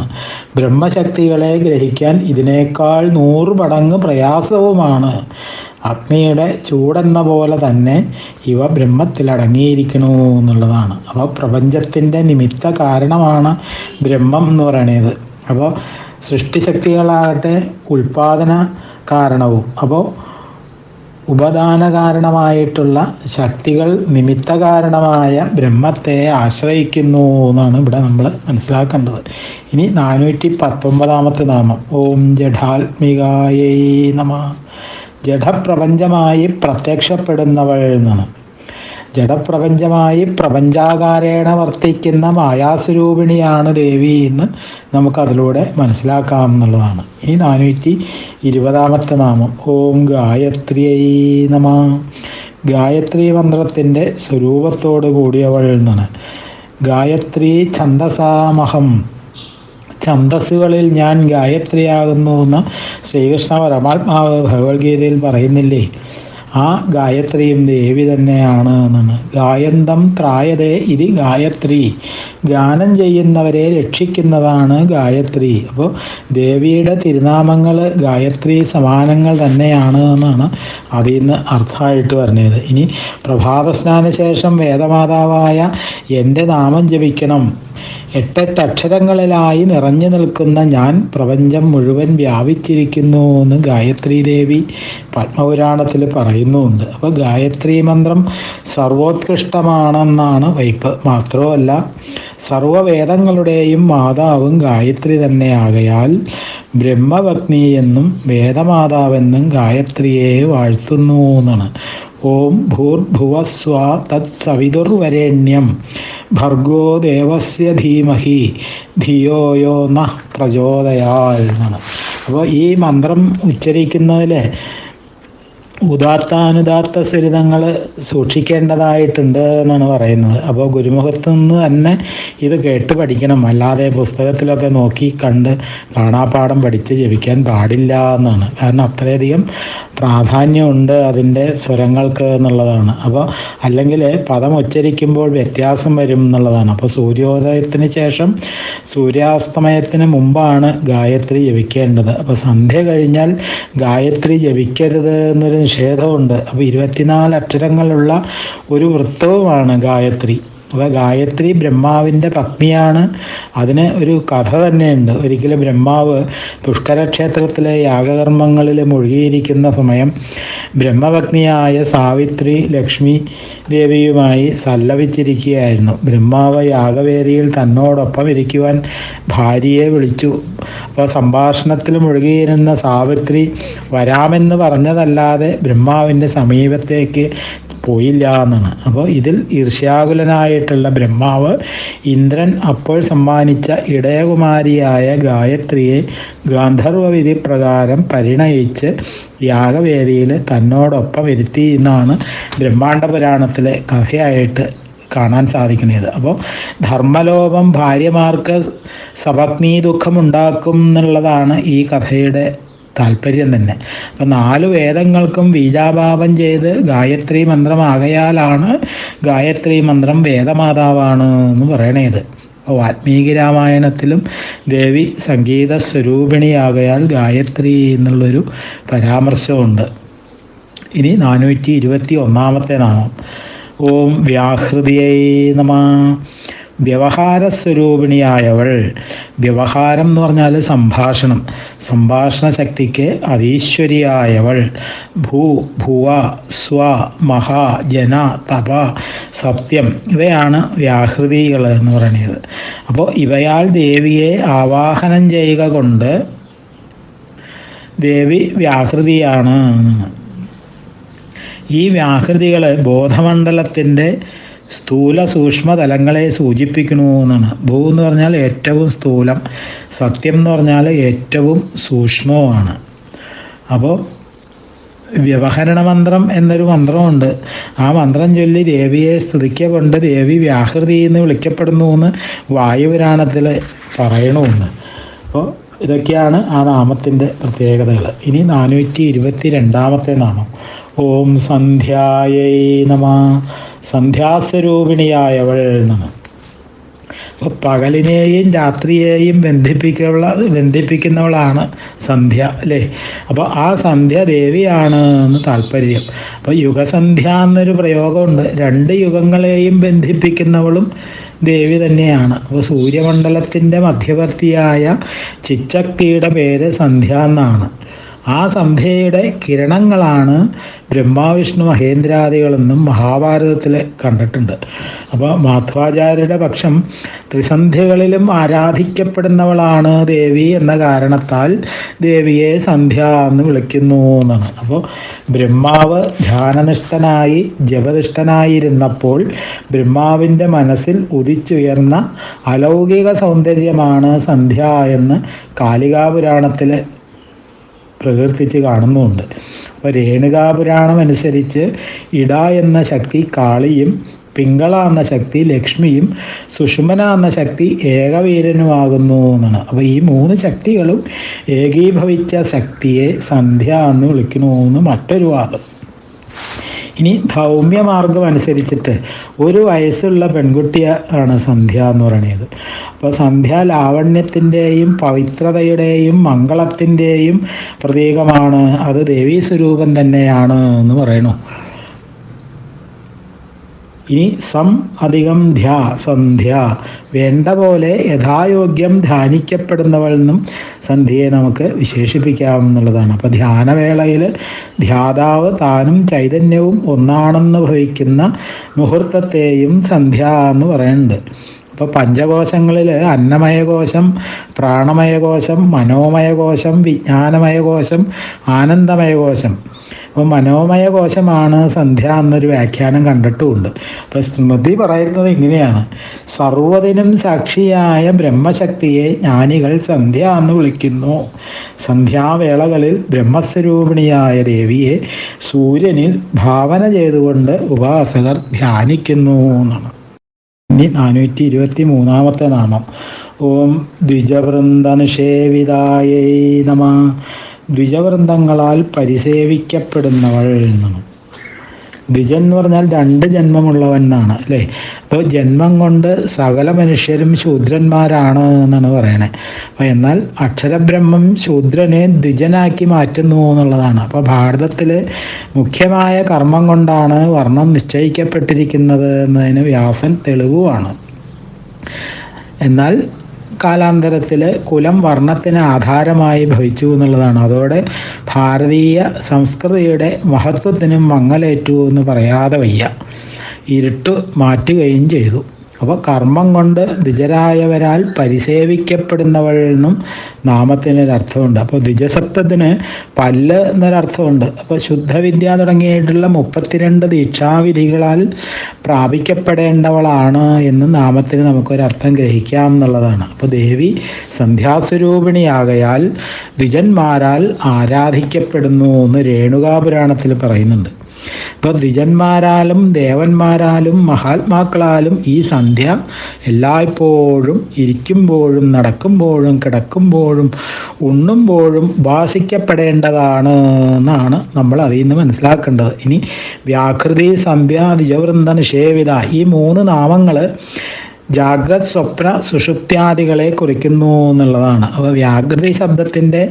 ബ്രഹ്മശക്തികളെ ഗ്രഹിക്കാൻ ഇതിനേക്കാൾ 100 മടങ്ങ് പ്രയാസവുമാണ്. അഗ്നിയുടെ ചൂടെന്ന പോലെ തന്നെ ഇവ ബ്രഹ്മത്തിലടങ്ങിയിരിക്കണു എന്നുള്ളതാണ്. അപ്പോൾ പ്രപഞ്ചത്തിൻ്റെ നിമിത്ത കാരണമാണ് ബ്രഹ്മം എന്ന് പറയുന്നത്. അപ്പോൾ സൃഷ്ടിശക്തികളാകട്ടെ ഉൽപാദന കാരണവും. അപ്പോൾ ഉപദാന കാരണമായിട്ടുള്ള ശക്തികൾ നിമിത്ത കാരണമായ ബ്രഹ്മത്തെ ആശ്രയിക്കുന്നു എന്നാണ് ഇവിടെ നമ്മൾ മനസ്സിലാക്കേണ്ടത്. ഇനി 419 നാമം. ഓം ജഡാത്മികായൈ നമഃ. ജഡപ്രപഞ്ചമായി പ്രത്യക്ഷപ്പെടുന്നവൾ എന്നാണ്. ജഡപ്രപഞ്ചമായി പ്രപഞ്ചാകാരേണ വർത്തിക്കുന്ന മായാസ്വരൂപിണിയാണ് ദേവി എന്ന് നമുക്കതിലൂടെ മനസ്സിലാക്കാം എന്നുള്ളതാണ്. ഈ 420 നാമം. ഓം ഗായത്രിയൈ നമഃ. ഗായത്രി മന്ത്രത്തിൻ്റെ സ്വരൂപത്തോട് കൂടിയവൾ എന്നാണ്. ഗായത്രി ഛന്ദസാമഹം. ഛന്ദസ്സുകളിൽ ഞാൻ ഗായത്രിയാകുന്നു എന്ന് ശ്രീകൃഷ്ണ പരമാത്മാവ് ഭഗവത്ഗീതയിൽ പറയുന്നില്ലേ? ആ ഗായത്രിയും ദേവി തന്നെയാണ് എന്നാണ്. ഗായന്തം ത്രായതേ ഇതി ഗായത്രി. ഗാനം ചെയ്യുന്നവരെ രക്ഷിക്കുന്നതാണ് ഗായത്രി. അപ്പോൾ ദേവിയുടെ തിരുനാമങ്ങൾ ഗായത്രി സമാനങ്ങൾ തന്നെയാണ് എന്നാണ് അതിൽ നിന്ന് അർത്ഥമായിട്ട് പറഞ്ഞത്. ഇനി പ്രഭാത സ്നാന ശേഷം വേദമാതാവായ എൻ്റെ നാമം ജപിക്കണം. 8 അക്ഷരങ്ങളിലായി നിറഞ്ഞു നിൽക്കുന്ന ഞാൻ പ്രപഞ്ചം മുഴുവൻ വ്യാപിച്ചിരിക്കുന്നു എന്ന് ഗായത്രി ദേവി പത്മപുരാണത്തിൽ പറയുന്നുമുണ്ട്. അപ്പോൾ ഗായത്രി മന്ത്രം സർവോത്കൃഷ്ടമാണെന്നാണ് വയ്പ്. മാത്രമല്ല സർവവേദങ്ങളുടെയും മാതാവും ഗായത്രി തന്നെയാകയാൽ ബ്രഹ്മഭഗ്നി എന്നും വേദമാതാവെന്നും ഗായത്രിയെ വാഴ്ത്തുന്നു എന്നാണ്. ഓം ഭൂർഭുവസ്വ തത് സവിതുർവരേണ്യം ഭർഗോ ദേവസ്യ ധീമഹി ധിയോ യോ നഃ പ്രചോദയാൽ എന്നാണ്. അപ്പോൾ ഈ മന്ത്രം ഉച്ചരിക്കുന്നതിൽ ഉദാത്താനുദാത്ത സ്വരിതങ്ങൾ സൂക്ഷിക്കേണ്ടതായിട്ടുണ്ട് എന്നാണ് പറയുന്നത്. അപ്പോൾ ഗുരുമുഖത്തു നിന്ന് തന്നെ ഇത് കേട്ട് പഠിക്കണം. അല്ലാതെ പുസ്തകത്തിലൊക്കെ നോക്കി കണ്ട് കാണാപ്പാഠം പഠിച്ച് ജപിക്കാൻ പാടില്ല എന്നാണ്. കാരണം അത്രയധികം പ്രാധാന്യമുണ്ട് അതിൻ്റെ സ്വരങ്ങൾക്ക് എന്നുള്ളതാണ്. അപ്പോൾ അല്ലെങ്കിൽ പദം ഉച്ചരിക്കുമ്പോൾ വ്യത്യാസം വരും എന്നുള്ളതാണ്. അപ്പോൾ സൂര്യോദയത്തിന് ശേഷം സൂര്യാസ്തമയത്തിന് മുമ്പാണ് ഗായത്രി ജപിക്കേണ്ടത്. അപ്പോൾ സന്ധ്യ കഴിഞ്ഞാൽ ഗായത്രി ജപിക്കരുത് എന്നൊരു നിഷേധമുണ്ട്. അപ്പോൾ 24 അക്ഷരങ്ങളുള്ള ഒരു വൃത്തവുമാണ് ഗായത്രി. അപ്പോൾ ഗായത്രി ബ്രഹ്മാവിൻ്റെ പത്നിയാണ്. അതിന് ഒരു കഥ തന്നെയുണ്ട്. ഒരിക്കലും ബ്രഹ്മാവ് പുഷ്കരക്ഷേത്രത്തിലെ യാഗകർമ്മങ്ങളിൽ മുഴുകിയിരിക്കുന്ന സമയം ബ്രഹ്മപത്നിയായ സാവിത്രി ലക്ഷ്മി ദേവിയുമായി സല്ലപിച്ചിരിക്കുകയായിരുന്നു. ബ്രഹ്മാവ് യാഗവേദിയിൽ തന്നോടൊപ്പം ഇരിക്കുവാൻ ഭാര്യയെ വിളിച്ചു. അപ്പോൾ സംഭാഷണത്തിൽ മുഴുകിയിരുന്ന സാവിത്രി വരാമെന്ന് പറഞ്ഞതല്ലാതെ ബ്രഹ്മാവിൻ്റെ സമീപത്തേക്ക് പോയില്ല എന്നാണ്. അപ്പോൾ ഇതിൽ ഈർഷ്യാകുലനായിട്ടുള്ള ബ്രഹ്മാവ് ഇന്ദ്രൻ അപ്പോൾ സമ്മാനിച്ച ഇടയകുമാരിയായ ഗായത്രിയെ ഗാന്ധർവവിധി പ്രകാരം പരിണയിച്ച് യാഗവേദിയിൽ തന്നോടൊപ്പം ഇരുത്തി എന്നാണ് ബ്രഹ്മാണ്ഡ പുരാണത്തിലെ കഥയായിട്ട് കാണാൻ സാധിക്കുന്നത്. അപ്പോൾ ധർമ്മലോപം ഭാര്യമാർക്ക് സപത്നീ ദുഃഖമുണ്ടാക്കും എന്നുള്ളതാണ് ഈ കഥയുടെ താല്പര്യം തന്നെ. അപ്പം 4 വേദങ്ങൾക്കും ബീജാഭാവം ചെയ്ത് ഗായത്രി മന്ത്രമാകയാലാണ് ഗായത്രി മന്ത്രം വേദമാതാവാണ് എന്ന് പറയണത്. അപ്പോൾ വാൽമീകി രാമായണത്തിലും ദേവി സംഗീത സ്വരൂപിണിയാകയാൽ ഗായത്രി എന്നുള്ളൊരു പരാമർശമുണ്ട്. ഇനി 421 നാമം. ഓം വ്യാഹൃതിയൈ നമഃ. വ്യവഹാരസ്വരൂപിണിയായവൾ. വ്യവഹാരം എന്ന് പറഞ്ഞാൽ സംഭാഷണം, സംഭാഷണ ശക്തിക്ക് അതീശ്വരിയായവൾ. ഭുവ സ്വ മഹ ജന തപ സത്യം ഇവയാണ് വ്യാഹൃതികൾ എന്ന് പറയുന്നത്. അപ്പോൾ ഇവയാൽ ദേവിയെ ആവാഹനം ചെയ്യുക കൊണ്ട് ദേവി വ്യാഹൃതിയാണ്. ഈ വ്യാഹൃതികൾ ബോധമണ്ഡലത്തിൻ്റെ സ്ഥൂല സൂക്ഷ്മ തലങ്ങളെ സൂചിപ്പിക്കണു എന്നാണ്. ഭൂ എന്ന് പറഞ്ഞാൽ ഏറ്റവും സ്ഥൂലം, സത്യം എന്ന് പറഞ്ഞാൽ ഏറ്റവും സൂക്ഷ്മവുമാണ്. അപ്പോൾ വ്യവഹരണ മന്ത്രം എന്നൊരു മന്ത്രമുണ്ട്. ആ മന്ത്രം ചൊല്ലി ദേവിയെ സ്തുതിക്ക കൊണ്ട് ദേവി വ്യാഹൃതി എന്ന് വിളിക്കപ്പെടുന്നു എന്ന് വായുപുരാണത്തിൽ പറയണമെന്ന്. അപ്പോൾ ഇതൊക്കെയാണ് ആ നാമത്തിൻ്റെ പ്രത്യേകതകൾ. ഇനി 422 നാമം. ഓം സന്ധ്യായൈ നമഃ. സന്ധ്യാസ്വരൂപിണിയായവൾ എന്നാണ്. അപ്പോൾ പകലിനെയും രാത്രിയെയും ബന്ധിപ്പിക്കുന്നവളാണ് സന്ധ്യ അല്ലേ. അപ്പോൾ ആ സന്ധ്യ ദേവിയാണ് എന്ന് താല്പര്യം. അപ്പോൾ യുഗസന്ധ്യ എന്നൊരു പ്രയോഗമുണ്ട്. 2 യുഗങ്ങളെയും ബന്ധിപ്പിക്കുന്നവളും ദേവി തന്നെയാണ്. അപ്പോൾ സൂര്യമണ്ഡലത്തിൻ്റെ മധ്യവർത്തിയായ ചിച്ചക്തിയുടെ പേര് സന്ധ്യ എന്നാണ്. ആ സന്ധ്യയുടെ കിരണങ്ങളാണ് ബ്രഹ്മാവിഷ്ണു മഹേന്ദ്രാദികളെന്നും മഹാഭാരതത്തിൽ കണ്ടിട്ടുണ്ട്. അപ്പോൾ മാധ്വാചാര്യരുടെ പക്ഷം ത്രിസന്ധ്യകളിലും ആരാധിക്കപ്പെടുന്നവളാണ് ദേവി എന്ന കാരണത്താൽ ദേവിയെ സന്ധ്യ എന്ന് വിളിക്കുന്നു എന്നാണ്. അപ്പോൾ ബ്രഹ്മാവ് ധ്യാനനിഷ്ഠനായി ജപനിഷ്ഠനായിരുന്നപ്പോൾ ബ്രഹ്മാവിൻ്റെ മനസ്സിൽ ഉദിച്ചുയർന്ന അലൗകിക സൗന്ദര്യമാണ് സന്ധ്യ എന്ന് കാലികാപുരാണത്തിൽ പ്രകീർത്തിച്ച് കാണുന്നുമുണ്ട്. അപ്പോൾ രേണുകാപുരാണം അനുസരിച്ച് ഇട എന്ന ശക്തി കാളിയും പിങ്കള എന്ന ശക്തി ലക്ഷ്മിയും സുഷുമന എന്ന ശക്തി ഏകവീരനുമാകുന്നു എന്നാണ്. അപ്പോൾ ഈ 3 ശക്തികളും ഏകീഭവിച്ച ശക്തിയെ സന്ധ്യ എന്ന് വിളിക്കണമെന്ന് മറ്റൊരു വാദം. ഇനി ധൗമ്യമാർഗം അനുസരിച്ചിട്ട് 1 വയസ്സുള്ള പെൺകുട്ടിയാണ് സന്ധ്യ എന്ന് പറയുന്നത്. അപ്പോൾ സന്ധ്യ ലാവണ്യത്തിൻ്റെയും പവിത്രതയുടെയും മംഗളത്തിൻ്റെയും പ്രതീകമാണ്. അത് ദേവീ സ്വരൂപം തന്നെയാണ് എന്ന് പറയണു. ഇനി സം അധികം ധ്യാ സന്ധ്യ, വേണ്ട പോലെ യഥായോഗ്യം ധ്യാനിക്കപ്പെടുന്നവൾ എന്നും സന്ധ്യയെ നമുക്ക് വിശേഷിപ്പിക്കാം എന്നുള്ളതാണ്. അപ്പോൾ ധ്യാനവേളയിൽ ധ്യാതാവ് താനും ചൈതന്യവും ഒന്നാണെന്ന് ഭവിക്കുന്ന മുഹൂർത്തത്തെയും സന്ധ്യ എന്ന് പറയുന്നുണ്ട്. അപ്പോൾ പഞ്ചകോശങ്ങളിൽ അന്നമയകോശം, പ്രാണമയകോശം, മനോമയകോശം, വിജ്ഞാനമയകോശം, ആനന്ദമയകോശം. അപ്പോൾ മനോമയകോശമാണ് സന്ധ്യ എന്നൊരു വ്യാഖ്യാനം കണ്ടിട്ടുമുണ്ട്. അപ്പോൾ സ്മൃതി പറയുന്നത് ഇങ്ങനെയാണ്: സർവ്വതിനും സാക്ഷിയായ ബ്രഹ്മശക്തിയെ ജ്ഞാനികൾ സന്ധ്യ എന്ന് വിളിക്കുന്നു. സന്ധ്യാവേളകളിൽ ബ്രഹ്മസ്വരൂപിണിയായ ദേവിയെ സൂര്യനിൽ ഭാവന ചെയ്തുകൊണ്ട് ഉപാസകർ ധ്യാനിക്കുന്നു എന്നാണ്. ഇനി 423 നാമം. ഓം ദ്വിജവൃന്ദ നിഷേവിതായേ നമഃ. ദ്വിജവൃന്ദങ്ങളാൽ പരിസേവിക്കപ്പെടുന്നവൾ എന്നാണ്. ദ്വിജൻ എന്ന് പറഞ്ഞാൽ 2 ജന്മമുള്ളവൻ എന്നാണ് അല്ലേ. അപ്പോൾ ജന്മം കൊണ്ട് സകല മനുഷ്യരും ശൂദ്രന്മാരാണ് എന്നാണ് പറയണേ. അപ്പോൾ എന്നാൽ അക്ഷരബ്രഹ്മം ശൂദ്രനെ ദ്വിജനാക്കി മാറ്റുന്നു എന്നുള്ളതാണ്. അപ്പോൾ ഭാരതത്തിൽ മുഖ്യമായ കർമ്മം കൊണ്ടാണ് വർണ്ണം നിശ്ചയിക്കപ്പെട്ടിരിക്കുന്നത് എന്നതിന് വ്യാസൻ തെളിവുമാണ്. എന്നാൽ കാലാന്തരത്തിൽ കുലം വർണ്ണത്തിന് ആധാരമായി ഭവിച്ചു എന്നുള്ളതാണ്. അതോടെ ഭാരതീയ സംസ്കൃതിയുടെ മഹത്വത്തിനും മങ്ങലേറ്റു എന്ന് പറയാതെ വയ്യ. ഇരുട്ട് മാറ്റുകയും ചെയ്തു. അപ്പോൾ കർമ്മം കൊണ്ട് ദ്വിജരായവരാൽ പരിസേവിക്കപ്പെടുന്നവൾ എന്നും നാമത്തിനൊരർത്ഥമുണ്ട്. അപ്പോൾ ദ്വിജസപ്തത്തിന് പല്ല് എന്നൊരർത്ഥമുണ്ട്. അപ്പോൾ ശുദ്ധവിദ്യ തുടങ്ങിയിട്ടുള്ള 32 ദീക്ഷാവിധികളാൽ പ്രാപിക്കപ്പെടേണ്ടവളാണ് എന്ന് നാമത്തിന് നമുക്കൊരർത്ഥം ഗ്രഹിക്കാം എന്നുള്ളതാണ്. അപ്പോൾ ദേവി സന്ധ്യാസ്വരൂപിണിയാകയാൽ ദ്വിജന്മാരാൽ ആരാധിക്കപ്പെടുന്നു എന്ന് രേണുകാപുരാണത്തിൽ പറയുന്നുണ്ട്. ഇപ്പോൾ ദ്വിജന്മാരാലും ദേവന്മാരാലും മഹാത്മാക്കളാലും ഈ സന്ധ്യ എല്ലായ്പ്പോഴും ഇരിക്കുമ്പോഴും നടക്കുമ്പോഴും കിടക്കുമ്പോഴും ഉണ്ണുമ്പോഴും ഉപാസിക്കപ്പെടേണ്ടതാണ് എന്നാണ് നമ്മൾ അതിൽ നിന്ന് മനസ്സിലാക്കേണ്ടത്. ഇനി വ്യാകൃതി, സന്ധ്യ, ദ്വിജവൃന്ദ, നിഷേവിത ഈ 3 നാമങ്ങൾ ജാഗ്രത്, സ്വപ്ന, സുഷുപ്ത്യാദികളെ കുറിക്കുന്നു എന്നുള്ളതാണ്. അപ്പോൾ വ്യാകൃതി ശബ്ദത്തിൻ്റെ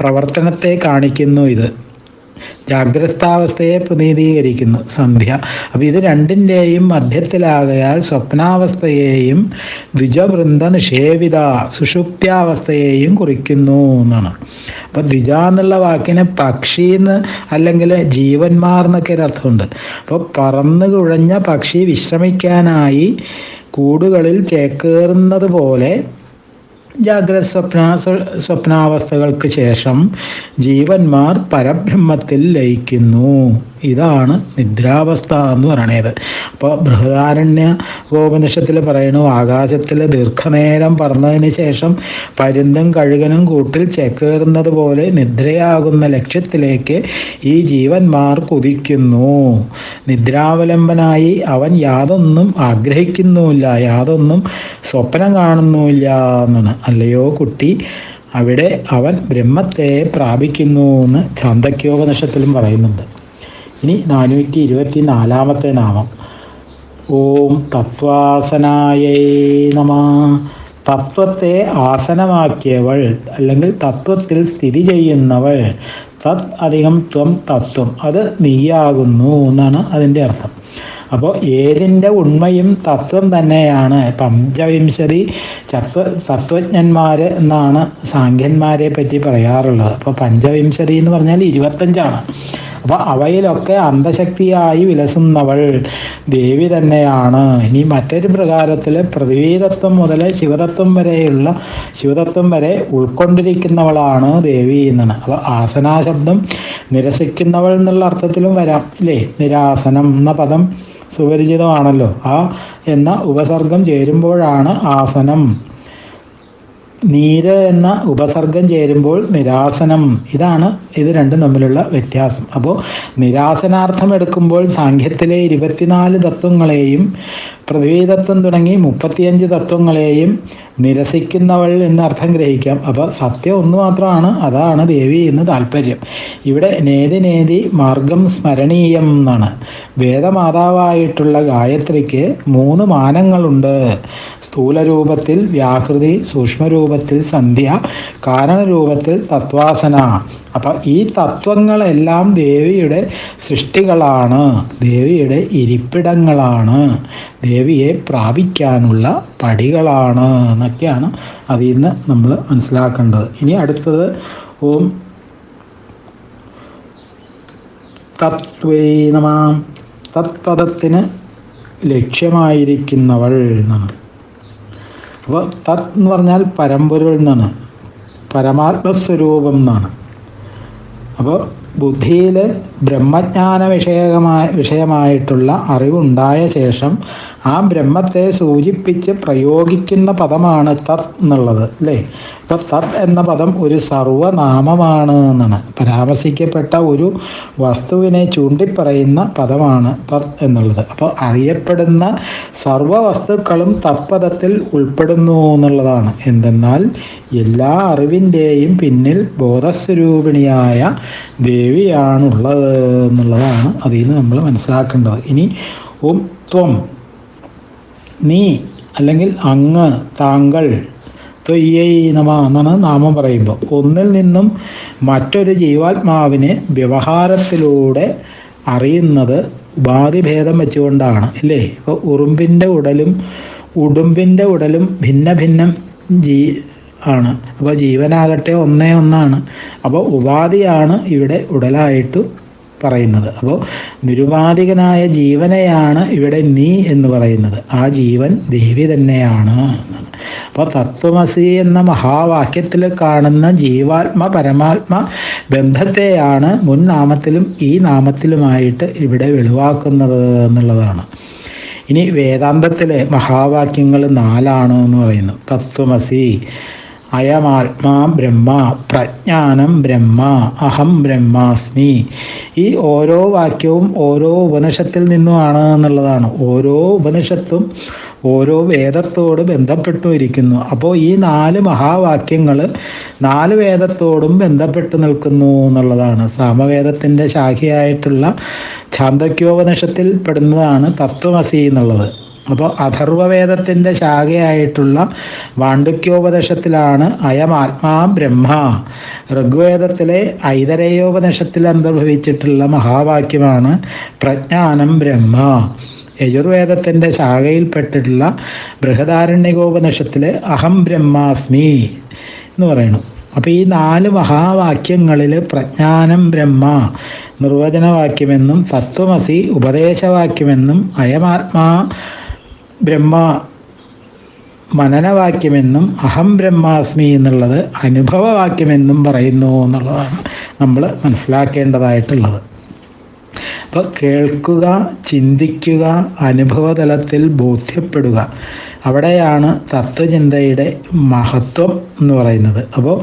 പ്രവർത്തനത്തെ കാണിക്കുന്നു. ഇത് ജാഗ്രതാവസ്ഥയെ പ്രതിനിധീകരിക്കുന്നു സന്ധ്യ. അപ്പോൾ ഇത് രണ്ടിൻ്റെയും മധ്യത്തിലാകയാൽ സ്വപ്നാവസ്ഥയെയും ദ്വിജവൃന്ദ നിഷേവിത സുഷുപ്ത്യാവസ്ഥയെയും കുറിക്കുന്നു എന്നാണ്. അപ്പോൾ ദ്വിജ എന്നുള്ള വാക്കിന് പക്ഷി എന്ന് അല്ലെങ്കിൽ ജീവന്മാർ എന്നൊക്കെ ഒരർത്ഥമുണ്ട്. അപ്പോൾ പറന്ന് കുഴഞ്ഞ പക്ഷി വിശ്രമിക്കാനായി കൂടുകളിൽ ചേക്കേറുന്നത് പോലെ ജാഗ്രത സ്വപ്നാവസ്ഥകൾക്ക് ശേഷം ജീവന്മാർ പരബ്രഹ്മത്തിൽ ലയിക്കുന്നു. ഇതാണ് നിദ്രാവസ്ഥ എന്ന് പറയണത്. അപ്പോൾ ബൃഹദാരണ്യ ഉപനിഷത്തിൽ പറയുന്നു, ആകാശത്തിൽ ദീർഘനേരം പറന്നതിന് ശേഷം പരുന്തും കഴുകനും കൂട്ടിൽ ചേക്കേറുന്നത് പോലെ നിദ്രയാകുന്ന ലക്ഷ്യത്തിലേക്ക് ഈ ജീവന്മാർ കുതിക്കുന്നു. നിദ്രാവലംബനായി അവൻ യാതൊന്നും ആഗ്രഹിക്കുന്നുമില്ല, യാതൊന്നും സ്വപ്നം കാണുന്നുമില്ല എന്നാണ്. അല്ലയോ കുട്ടി, അവിടെ അവൻ ബ്രഹ്മത്തെ പ്രാപിക്കുന്നു എന്ന് ഛാന്ദക്യോപനിഷത്തിലും പറയുന്നുണ്ട്. ഇനി 424 നാമം. ഓം തത്വാസനായേ നമഃ. തത്വത്തെ ആസനമാക്കിയവൾ അല്ലെങ്കിൽ തത്വത്തിൽ സ്ഥിതി ചെയ്യുന്നവൾ. തത് അധികം ത്വം തത്വം, അത് നീയാകുന്നു എന്നാണ് അതിൻ്റെ അർത്ഥം. അപ്പോൾ ഏതിൻ്റെ ഉണ്മയും തത്വം തന്നെയാണ്. 55 തത്വജ്ഞന്മാർ എന്നാണ് സാഖ്യന്മാരെ പറ്റി പറയാറുള്ളത്. അപ്പോൾ 55 എന്ന് പറഞ്ഞാൽ 25ആണ്. അപ്പോൾ അവയിലൊക്കെ അന്തശക്തിയായി വിലസുന്നവൾ ദേവി തന്നെയാണ്. ഇനി മറ്റൊരു പ്രകാരത്തിൽ പൃഥ്വീതത്വം മുതൽ ശിവതത്വം വരെ ഉൾക്കൊണ്ടിരിക്കുന്നവളാണ് ദേവി എന്നാണ്. അപ്പോൾ ആസനാശബ്ദം നിരസിക്കുന്നവൾ എന്നുള്ള അർത്ഥത്തിലും വരാം ഇല്ലേ. നിരാസനം എന്ന പദം സുപരിചിതമാണല്ലോ. ആ എന്ന ഉപസർഗം ചേരുമ്പോഴാണ് ആസനം. നീര് എന്ന ഉപസർഗം ചേരുമ്പോൾ നിരാസനം. ഇത് രണ്ടും തമ്മിലുള്ള വ്യത്യാസം. അപ്പോൾ നിരാസനാർത്ഥം എടുക്കുമ്പോൾ സാഖ്യത്തിലെ 24 തത്വങ്ങളെയും പൃഥ്വീതത്വം തുടങ്ങി 35 തത്വങ്ങളെയും നിരസിക്കുന്നവൾ എന്നർത്ഥം ഗ്രഹിക്കാം. അപ്പോൾ സത്യം ഒന്ന് മാത്രമാണ്, അതാണ് ദേവി എന്ന് താല്പര്യം. ഇവിടെ നേതി നേതി മാർഗം സ്മരണീയം എന്നാണ്. വേദമാതാവായിട്ടുള്ള ഗായത്രിക്ക് 3 മാനങ്ങളുണ്ട്. സ്ഥൂലരൂപത്തിൽ വ്യാഹൃതി, സൂക്ഷ്മരൂപത്തിൽ സന്ധ്യ, കാരണരൂപത്തിൽ തത്വാസന. അപ്പം ഈ തത്വങ്ങളെല്ലാം ദേവിയുടെ സൃഷ്ടികളാണ്, ദേവിയുടെ ഇരിപ്പിടങ്ങളാണ്, ദേവിയെ പ്രാപിക്കാനുള്ള പടികളാണ് എന്നൊക്കെയാണ് അതിൽ നിന്ന് നമ്മൾ മനസ്സിലാക്കേണ്ടത്. ഇനി അടുത്തത് ഓം തത്വേ നമഃ. തത്പദത്തിന് ലക്ഷ്യമായിരിക്കുന്നവൾ എന്നാണ്. അപ്പോൾ തത് എന്ന് പറഞ്ഞാൽ പരമ്പൊരുൾ എന്നാണ്, പരമാത്മസ്വരൂപം എന്നാണ്. അപ്പോൾ ബുദ്ധിയിൽ ബ്രഹ്മജ്ഞാന വിഷയമായിട്ടുള്ള അറിവുണ്ടായ ശേഷം ആ ബ്രഹ്മത്തെ സൂചിപ്പിച്ച് പ്രയോഗിക്കുന്ന പദമാണ് തത് എന്നുള്ളത്, അല്ലേ? അപ്പോൾ തത് എന്ന പദം ഒരു സർവനാമമാണ് എന്നാണ്. പരാമർശിക്കപ്പെട്ട ഒരു വസ്തുവിനെ ചൂണ്ടിപ്പറയുന്ന പദമാണ് തത് എന്നുള്ളത്. അപ്പോൾ അറിയപ്പെടുന്ന സർവ വസ്തുക്കളും തത്പദത്തിൽ ഉൾപ്പെടുന്നു എന്നുള്ളതാണ്. എന്തെന്നാൽ എല്ലാ അറിവിൻ്റെയും പിന്നിൽ ബോധസ്വരൂപിണിയായ ദേവിയാണുള്ളത് എന്നുള്ളതാണ് അതിൽ നിന്ന് നമ്മൾ മനസ്സിലാക്കേണ്ടത്. ഇനി ഓം ത്വം, നീ അല്ലെങ്കിൽ അങ്ങ്, താങ്കൾ, ത്വയ്യൈ നമഃ എന്നാണ് നാമം പറയുമ്പോൾ. ഒന്നിൽ നിന്നും മറ്റൊരു ജീവാത്മാവിനെ വ്യവഹാരത്തിലൂടെ അറിയുന്നത് ഉപാധിഭേദം വെച്ചുകൊണ്ടാണ്, ഇല്ലേ? ഇപ്പോൾ ഉടുമ്പിൻ്റെ ഉടലും ഭിന്ന ഭിന്നം ആണ്. അപ്പോൾ ജീവനാകട്ടെ ഒന്നേ ഒന്നാണ്. അപ്പോൾ ഉപാധിയാണ് ഇവിടെ ഉടലായിട്ട് പറയുന്നത്. അപ്പോൾ നിരുപാധികനായ ജീവനെയാണ് ഇവിടെ നീ എന്ന് പറയുന്നത്. ആ ജീവൻ ദേവി തന്നെയാണ് എന്നാണ്. അപ്പോൾ തത്വമസി എന്ന മഹാവാക്യത്തിൽ കാണുന്ന ജീവാത്മ പരമാത്മ ബന്ധത്തെയാണ് മുൻ നാമത്തിലും ഈ നാമത്തിലുമായിട്ട് ഇവിടെ വെളിവാക്കുന്നത് എന്നുള്ളതാണ്. ഇനി വേദാന്തത്തിലെ മഹാവാക്യങ്ങൾ 4 എന്ന് പറയുന്നു. തത്വമസി, അയമാത്മാ ബ്രഹ്മ, പ്രജ്ഞാനം ബ്രഹ്മ, അഹം ബ്രഹ്മാസ്മി. ഈ ഓരോ വാക്യവും ഓരോ ഉപനിഷത്തിൽ നിന്നുമാണ് എന്നുള്ളതാണ്. ഓരോ ഉപനിഷത്തും ഓരോ വേദത്തോട് ബന്ധപ്പെട്ടു ഇരിക്കുന്നു. അപ്പോൾ ഈ 4 മഹാവാക്യങ്ങൾ 4 വേദത്തോടും ബന്ധപ്പെട്ട് നിൽക്കുന്നു എന്നുള്ളതാണ്. സാമവേദത്തിൻ്റെ ശാഖയായിട്ടുള്ള ഛാന്ദോക്യോപനിഷത്തിൽ പെടുന്നതാണ് തത്വമസി എന്നുള്ളത്. അപ്പോൾ അഥർവവേദത്തിൻ്റെ ശാഖയായിട്ടുള്ള മാണ്ഡുക്യോപനിഷത്തിലാണ് അയമാത്മാ ബ്രഹ്മ. ഋഗ്വേദത്തിലെ ഐതരേയോപനിഷത്തിൽ അന്തർഭവിച്ചിട്ടുള്ള മഹാവാക്യമാണ് പ്രജ്ഞാനം ബ്രഹ്മ. യജുർവേദത്തിൻ്റെ ശാഖയിൽപ്പെട്ടിട്ടുള്ള ബൃഹദാരണ്യകോപനിഷത്തിൽ അഹം ബ്രഹ്മാസ്മി എന്ന് പറയുന്നു. അപ്പോൾ ഈ 4 മഹാവാക്യങ്ങളിൽ പ്രജ്ഞാനം ബ്രഹ്മ നിർവചനവാക്യമെന്നും തത്വമസി ഉപദേശവാക്യമെന്നും അയമാത്മാ ബ്രഹ്മ മനനവാക്യമെന്നും അഹം ബ്രഹ്മാസ്മി എന്നുള്ളത് അനുഭവവാക്യമെന്നും പറയുന്നു എന്നുള്ളതാണ് നമ്മൾ മനസ്സിലാക്കേണ്ടതായിട്ടുള്ളത്. അപ്പോൾ കേൾക്കുക, ചിന്തിക്കുക, അനുഭവതലത്തിൽ ബോധ്യപ്പെടുക, അവിടെയാണ് തത്വചിന്തയുടെ മഹത്വം എന്ന് പറയുന്നത്. അപ്പോൾ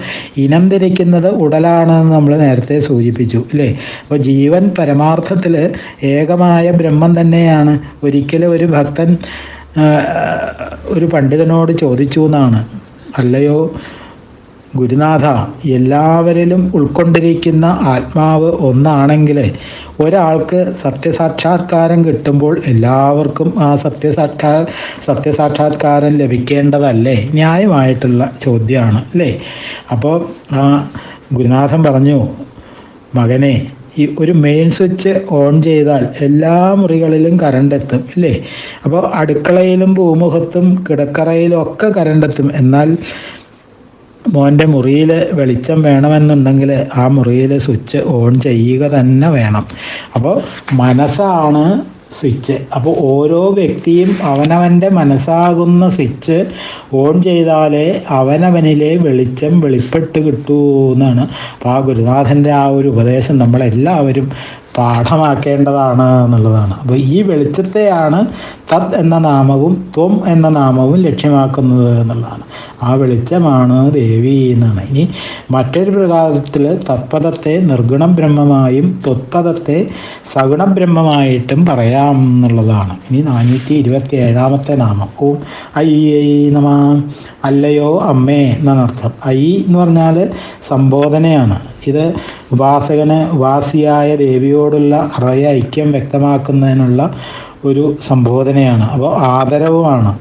ഇനം തിരിക്കുന്നത് ഉടലാണെന്ന് നമ്മൾ നേരത്തെ സൂചിപ്പിച്ചു, അല്ലേ? അപ്പോൾ ജീവൻ പരമാർത്ഥത്തിൽ ഏകമായ ബ്രഹ്മം തന്നെയാണ്. ഒരിക്കലും ഒരു ഭക്തൻ ഒരു പണ്ഡിതനോട് ചോദിച്ചു എന്നാണ്, അല്ലയോ ഗുരുനാഥ, എല്ലാവരിലും ഉൾക്കൊണ്ടിരിക്കുന്ന ആത്മാവ് ഒന്നാണെങ്കിൽ ഒരാൾക്ക് സത്യസാക്ഷാത്കാരം കിട്ടുമ്പോൾ എല്ലാവർക്കും ആ സത്യസാക്ഷാത്കാരം ലഭിക്കേണ്ടതല്ലേ? ന്യായമായിട്ടുള്ള ചോദ്യമാണ്, അല്ലേ? അപ്പോൾ ഗുരുനാഥൻ പറഞ്ഞു, മകനെ, ഈ ഒരു മെയിൻ സ്വിച്ച് ഓൺ ചെയ്താൽ എല്ലാ മുറികളിലും കറണ്ട് എത്തും, ഇല്ലേ? അപ്പോൾ അടുക്കളയിലും ഭൂമുഖത്തും കിടക്കറയിലും ഒക്കെ കറണ്ട് എത്തും. എന്നാൽ മോൻ്റെ മുറിയിൽ വെളിച്ചം വേണമെന്നുണ്ടെങ്കിൽ ആ മുറിയിൽ സ്വിച്ച് ഓൺ ചെയ്യുക തന്നെ വേണം. അപ്പോൾ മനസ്സാണ് സ്വിച്ച്. അപ്പോൾ ഓരോ വ്യക്തിയും അവനവൻ്റെ മനസ്സാകുന്ന സ്വിച്ച് ഓൺ ചെയ്താലേ അവനവനിലെ വെളിച്ചം വെളിപ്പെട്ട് കിട്ടൂ എന്നാണ്. അപ്പോൾ ആ ഗുരുനാഥൻ്റെ ആ ഒരു ഉപദേശം നമ്മളെല്ലാവരും പാഠമാക്കേണ്ടതാണ് എന്നുള്ളതാണ്. അപ്പോൾ ഈ വെളിച്ചത്തെയാണ് തത് എന്ന നാമവും ത്വം എന്ന നാമവും ലക്ഷ്യമാക്കുന്നത് എന്നുള്ളതാണ്. ആ വെളിച്ചമാണ് ദേവി എന്നാണ്. ഇനി മറ്റൊരു പ്രകാരത്തിൽ തത്പദത്തെ നിർഗുണം ബ്രഹ്മമായും ത്വത്പദത്തെ സഗുണം ബ്രഹ്മമായിട്ടും പറയാം എന്നുള്ളതാണ്. ഇനി 427 നാമം ഓം ഐ നമഃ. അല്ലയോ അമ്മേ എന്നാണ് അർത്ഥം. ഐ എന്ന് പറഞ്ഞാൽ സംബോധനയാണ്. ഇത് ഉപാസകന് ഉപാസിയായ ദേവിയോടുള്ള ഹൃദയ ഐക്യം വ്യക്തമാക്കുന്നതിനുള്ള ഒരു സംബോധനയാണ്. അപ്പോൾ ആദരവുമാണ്,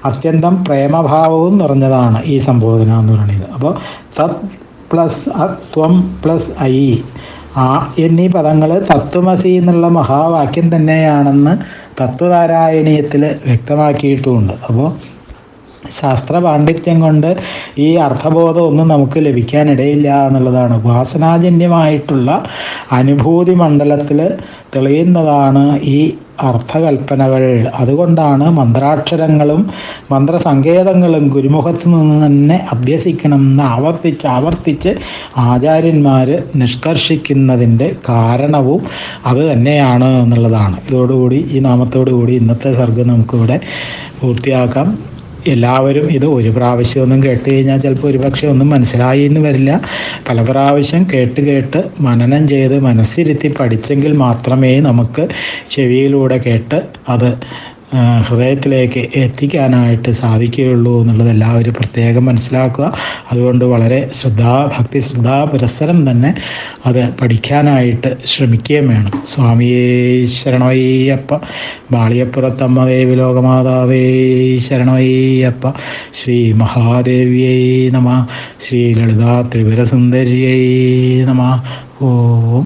അത്യന്തം പ്രേമഭാവവും നിറഞ്ഞതാണ് ഈ സംബോധന എന്ന് പറയുന്നത്. അപ്പോൾ തത് പ്ലസ് ത്വം പ്ലസ് ഐ എന്നീ പദങ്ങൾ തത്വമസി എന്നുള്ള മഹാവാക്യം തന്നെയാണെന്ന് തത്വനാരായണീയത്തിൽ വ്യക്തമാക്കിയിട്ടുമുണ്ട്. അപ്പോൾ ശാസ്ത്ര പാണ്ഡിത്യം കൊണ്ട് ഈ അർത്ഥബോധം ഒന്നും നമുക്ക് ലഭിക്കാനിടയില്ല എന്നുള്ളതാണ്. ഉപാസനാജന്യമായിട്ടുള്ള അനുഭൂതി മണ്ഡലത്തിൽ തെളിയുന്നതാണ് ഈ അർത്ഥകൽപ്പനകൾ. അതുകൊണ്ടാണ് മന്ത്രാക്ഷരങ്ങളും മന്ത്രസങ്കേതങ്ങളും ഗുരുമുഖത്ത് നിന്ന് തന്നെ അഭ്യസിക്കണമെന്ന് ആവർത്തിച്ച് ആചാര്യന്മാർ നിഷ്കർഷിക്കുന്നതിൻ്റെ കാരണവും അത് തന്നെയാണ് എന്നുള്ളതാണ്. ഇതോടുകൂടി ഈ നാമത്തോടുകൂടി ഇന്നത്തെ സർഗ്ഗം നമുക്കിവിടെ പൂർത്തിയാക്കാം. എല്ലാവരും ഇത് ഒരു പ്രാവശ്യമൊന്നും കേട്ട് കഴിഞ്ഞാൽ ചിലപ്പോൾ ഒരുപക്ഷെ ഒന്നും മനസ്സിലായി എന്ന് വരില്ല. പല പ്രാവശ്യം കേട്ട് മനനം ചെയ്ത് മനസ്സിരുത്തി പഠിച്ചെങ്കിൽ മാത്രമേ നമുക്ക് ചെവിയിലൂടെ കേട്ട് അത് ഹൃദയത്തിലേക്ക് എത്തിക്കാനായിട്ട് സാധിക്കുകയുള്ളൂ എന്നുള്ളത് എല്ലാവരും പ്രത്യേകം മനസ്സിലാക്കുക. അതുകൊണ്ട് വളരെ ഭക്തി ശ്രദ്ധാ പുരസ്സരം തന്നെ അത് പഠിക്കാനായിട്ട് ശ്രമിക്കുകയും വേണം. സ്വാമിയേ ശരണമയ്യപ്പ. മാളിയപ്പുറത്തമ്മ ദേവി ലോകമാതാവേ ശരണമയ്യപ്പ. ശ്രീ മഹാദേവ്യൈ നമ. ശ്രീ ലളിതാ ത്രിപുരസുന്ദര്യൈ നമ. ഓം